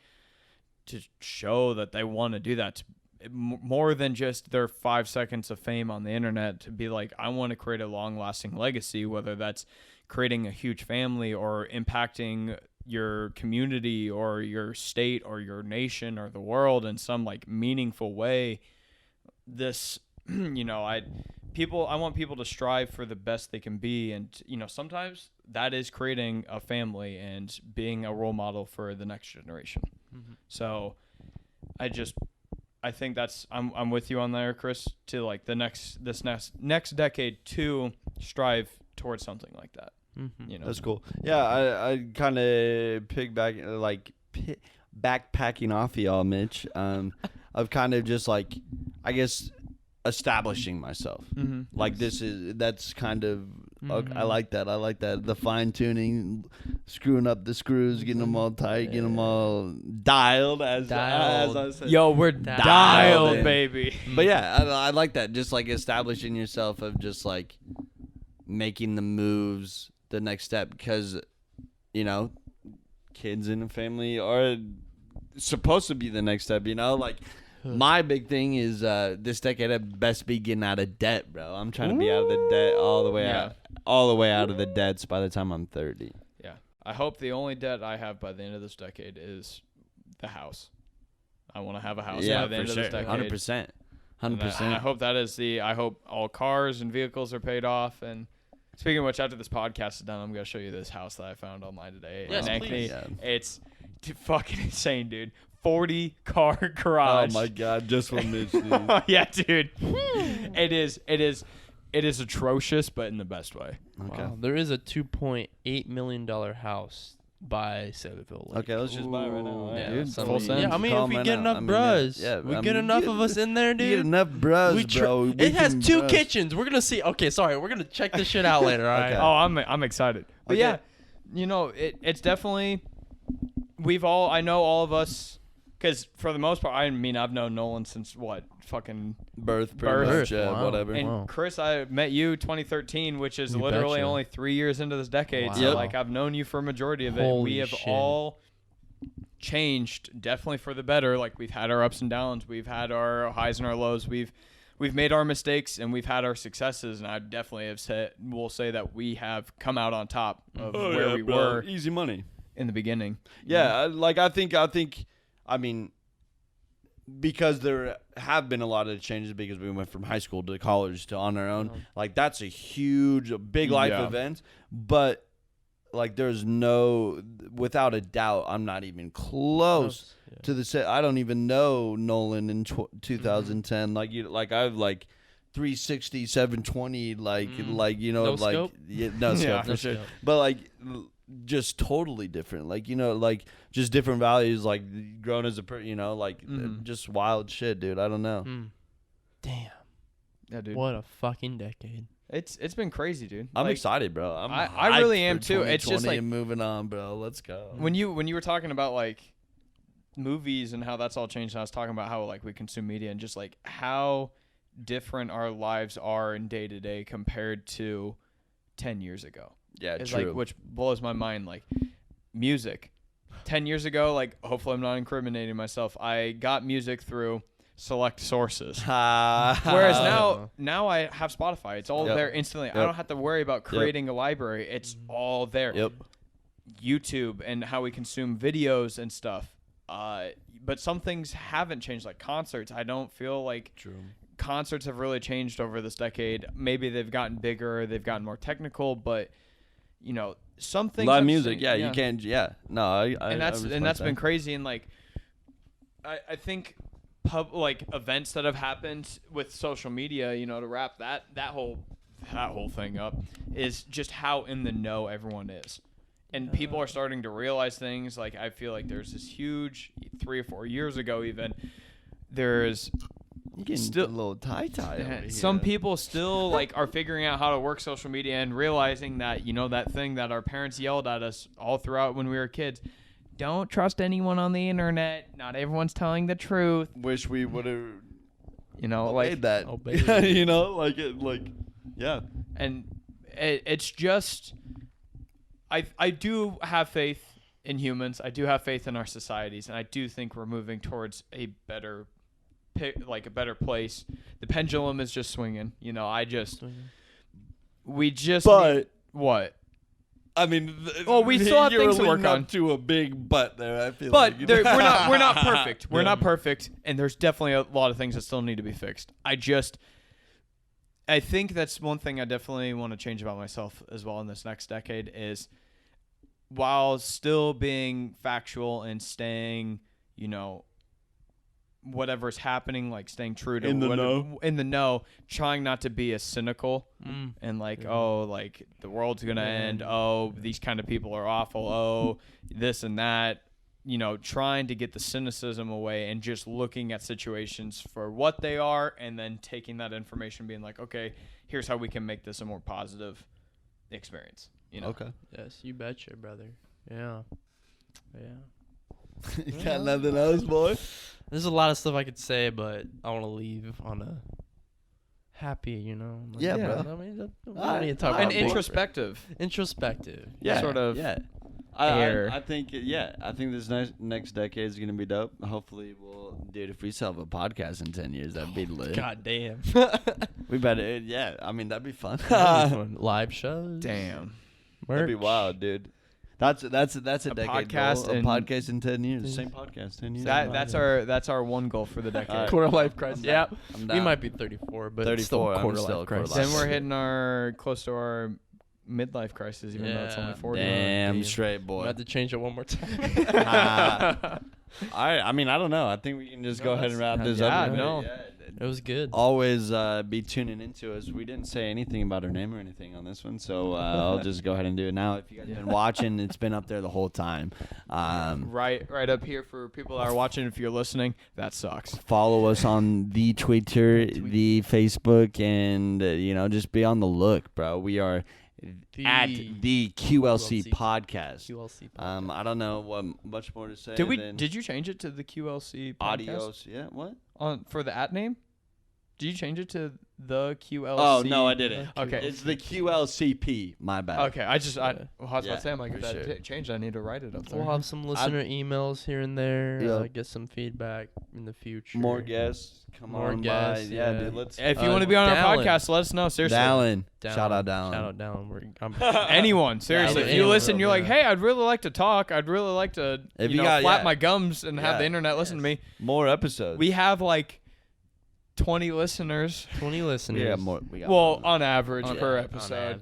to show that they want to do that. More than just their 5 seconds of fame on the internet, to be like, I want to create a long-lasting legacy, whether that's creating a huge family or impacting your community or your state or your nation or the world in some like meaningful way. This, I want people to strive for the best they can be, and sometimes that is creating a family and being a role model for the next generation. Mhm. So I think that's I'm with you on there, Chris, to like this next decade to strive towards something like that. Mhm. That's cool. Yeah, I kind of backpacking off of y'all, Mitch. Of kind of just like, I guess, establishing myself. Mm-hmm. Like that's kind of okay, I Mhm. like that. I like that. The fine tuning, screwing up the screws, getting them all tight, getting them all dialed as I said. Yo, we're Dialed dialed, in. baby. But yeah, I like that. Just like establishing yourself, of just like making the moves, the next step, because kids in a family are supposed to be the next step. Like my big thing is this decade I best be getting out of debt, bro. I'm trying to be out of the debt all the way out, of the debts by the time I'm 30. Yeah, I hope the only debt I have by the end of this decade is the house. I want to have a house by the end of this decade. 100%. And I hope that is I hope all cars and vehicles are paid off. And speaking of which, after this podcast is done, I'm going to show you this house that I found online today. Yes, in Ankeny. please. Yeah. It's fucking insane, dude. 40 car garage. Oh my god, just for Mitch, dude. Yeah, dude. It is atrocious, but in the best way. Okay. Wow. There is a $2.8 million house by Saylorville Lake. Okay, let's just buy it right now. Ooh. All right, Yeah, dude. some- Full send. Yeah, I mean, Call if we mine get out. enough I mean, bros, yeah, we I get mean, enough of us in there, You get dude. enough bros, We bro. We it has can 2 bros. kitchens. We're gonna see. Okay, sorry, we're gonna check this shit out later. All right. Okay. Oh, I'm excited. But Okay. yeah, it's definitely I know all of us, because for the most part, I mean, I've known Nolan since what, fucking, Birth, Birth. pretty much, yeah, Wow. whatever. and Wow. Chris, I met you 2013, which is You literally betcha. only 3 years into this decade. Wow. So Yep. like, I've known you for a majority of it. Holy We have shit. all changed, definitely for the better. Like, we've had our ups and downs, we've had our highs and our lows, we've made our mistakes and we've had our successes, and I definitely will say that we have come out on top of Oh, where yeah, we bro. were Easy money. in the beginning. Yeah, I mean, because there have been a lot of changes, because we went from high school to college to on our own. Like, that's a big life Yeah. event. But like, without a doubt, I'm not even close Yeah. to the set. I don't even know Nolan in 2010. I've 360, 720, No scope? yeah, no scope Yeah. for No sure. scope. But just totally different, just different values, grown as a just wild shit, dude. I don't know. Mm. Damn. Yeah, dude. What a fucking decade. It's been crazy, dude. I'm Like, excited, bro. I hyped really for am too. It's just 2020 like- and moving on, bro. Let's go. When you were talking about like movies and how that's all changed, and I was talking about how like we consume media and just like how different our lives are in day to day compared to 10 years ago. Yeah, It's true. like, which blows my mind. Like, music 10 years ago, like, hopefully I'm not incriminating myself, I got music through select sources. Whereas now I have Spotify. It's all Yep. there instantly. I Yep. don't have to worry about creating a library. It's all there. Yep. YouTube and how we consume videos and stuff. But some things haven't changed, like concerts. I don't feel like True. concerts have really changed over this decade. Maybe they've gotten bigger, they've gotten more technical, but some things Live have music, changed. yeah, you can't. Yeah, no, I And that's respect been that. crazy. And like, I think events that have happened with social media, to wrap that whole that whole thing up is just how in the know everyone is. And people are starting to realize things. Like, I feel like there's this huge 3 or 4 years ago even, there's You getting still a little tie. some people still like are figuring out how to work social media and realizing that, you know, that thing that our parents yelled at us all throughout when we were kids. Don't trust anyone on the internet. Not everyone's telling the truth. Wish we would have, You know, obeyed like that. obeyed. You know, like it, like, yeah. and it's just I do have faith in humans. I do have faith in our societies, and I do think we're moving towards a better place. The pendulum is just swinging. You know, we just But need, what? I mean, Well, we still have you're things to work leading up on. to a big but there. I feel But like, you we're know? not perfect. We're Yeah. not perfect, and there's definitely a lot of things that still need to be fixed. I think that's one thing I definitely want to change about myself as well in this next decade is, while still being factual and staying, you know, whatever's happening, like staying true to In the know. trying not to be as cynical and like, oh, like the world's gonna end. Oh, these kind of people are awful. Oh, this and that. You know, trying to get the cynicism away and just looking at situations for what they are, and then taking that information, being like, okay, here's how we can make this a more positive experience. You know? Okay. Yes, you betcha, brother. Yeah. Yeah. You got nothing else, boy? There's a lot of stuff I could say, but I want to leave on a happy, you know. Like, Yeah, bro. I mean, I need to talk And about big- introspective. introspective. Yeah. Sort of Yeah. air. I think this next decade is gonna be dope. Hopefully, dude, if we still have a podcast in 10 years, that'd be lit. God damn. We better, yeah. I mean, that'd be fun. Live shows. Damn. That'd be Merch. wild, dude. That's a decade podcast goal. A and- podcast in 10 years. Same podcast 10 years. That's our one goal for the decade. Alright. Quarter life crisis. Yeah. I'm We down. might be 34, but 34, it's still I'm quarter still life quarter crisis. life. Then we're hitting close to our midlife crisis, even though it's only Yeah. 40. Damn Damn. straight, We boy. have to change it one more time. I mean, I don't know. I think we can just go ahead and wrap this yeah, up. no. It was good. Always be tuning into us. We didn't say anything about our name or anything on this one, so I'll just go ahead and do it now. If you guys have been watching, it's been up there the whole time. Right up here for people that are watching. If you're listening, that sucks. Follow us on the Twitter, the Facebook, and just be on the look, bro. We are at the QLC podcast. QLC podcast. I don't know what much more to say. Did you change it to the QLC podcast? Adios? Yeah. What? For the at name? Did you change it to the QLC? Oh no, I didn't. Okay. It's the QLCP. My bad. Okay, I was about Yeah, to say, I'm like, for if that sure. changed, I need to write it up there. We'll have some listener emails here and there. Yeah. Get some feedback in the future. More guests. Come More on guests, by. Yeah, yeah. dude. Let's. If you want to be on our Dallin. podcast, let us know. Seriously. Dallin. Dallin. Shout out Dallin. Shout out Dallin. I'm Anyone, seriously. Yeah, if you anyone, listen, you're like, yeah. hey, I'd really like to talk. I'd really like to, If you you know, got- flap yeah. my gums and have Yeah. the internet listen to me. More episodes. We have like 20 listeners. 20 listeners. We got more. We got Well, more. on average On- per on episode. av.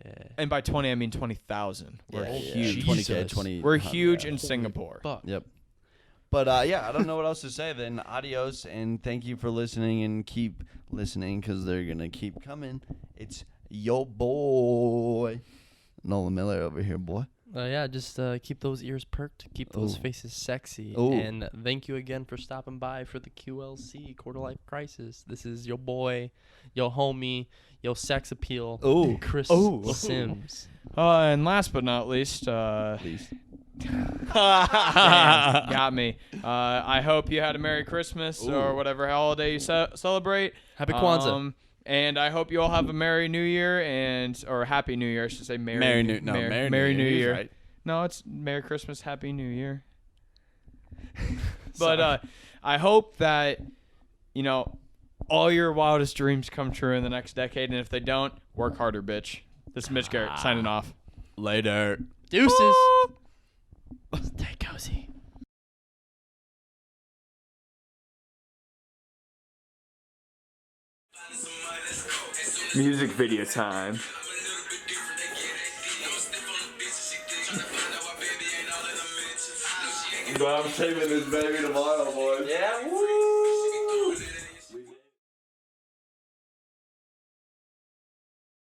Yeah. And by 20, I mean 20,000. We're Yeah, huge. 20K, Jesus. 20. We're huge in yeah. Singapore. Fuck. Yep. But yeah, I don't know what else to say then. Adios, and thank you for listening, and keep listening because they're gonna keep coming. It's yo boy, Nolan Miller over here, boy. Yeah, just keep those ears perked, keep those Ooh. faces sexy, Ooh. and thank you again for stopping by for the QLC Quarter Life Crisis. This is your boy, your homie, your sex appeal, Ooh. Chris Ooh. Sims. And last but not least, Please. damn, got me. I hope you had a Merry Christmas or Ooh. whatever holiday you celebrate. Happy Kwanzaa. And I hope you all have a Merry New Year or Happy New Year. I should say Merry New Year. Right. No, it's Merry Christmas, Happy New Year. But I hope that, all your wildest dreams come true in the next decade. And if they don't, work harder, bitch. This is Mitch Garrett signing off. Later. Deuces. Stay cozy. Music video time. I'm saving this baby tomorrow, boys. Yeah, woo!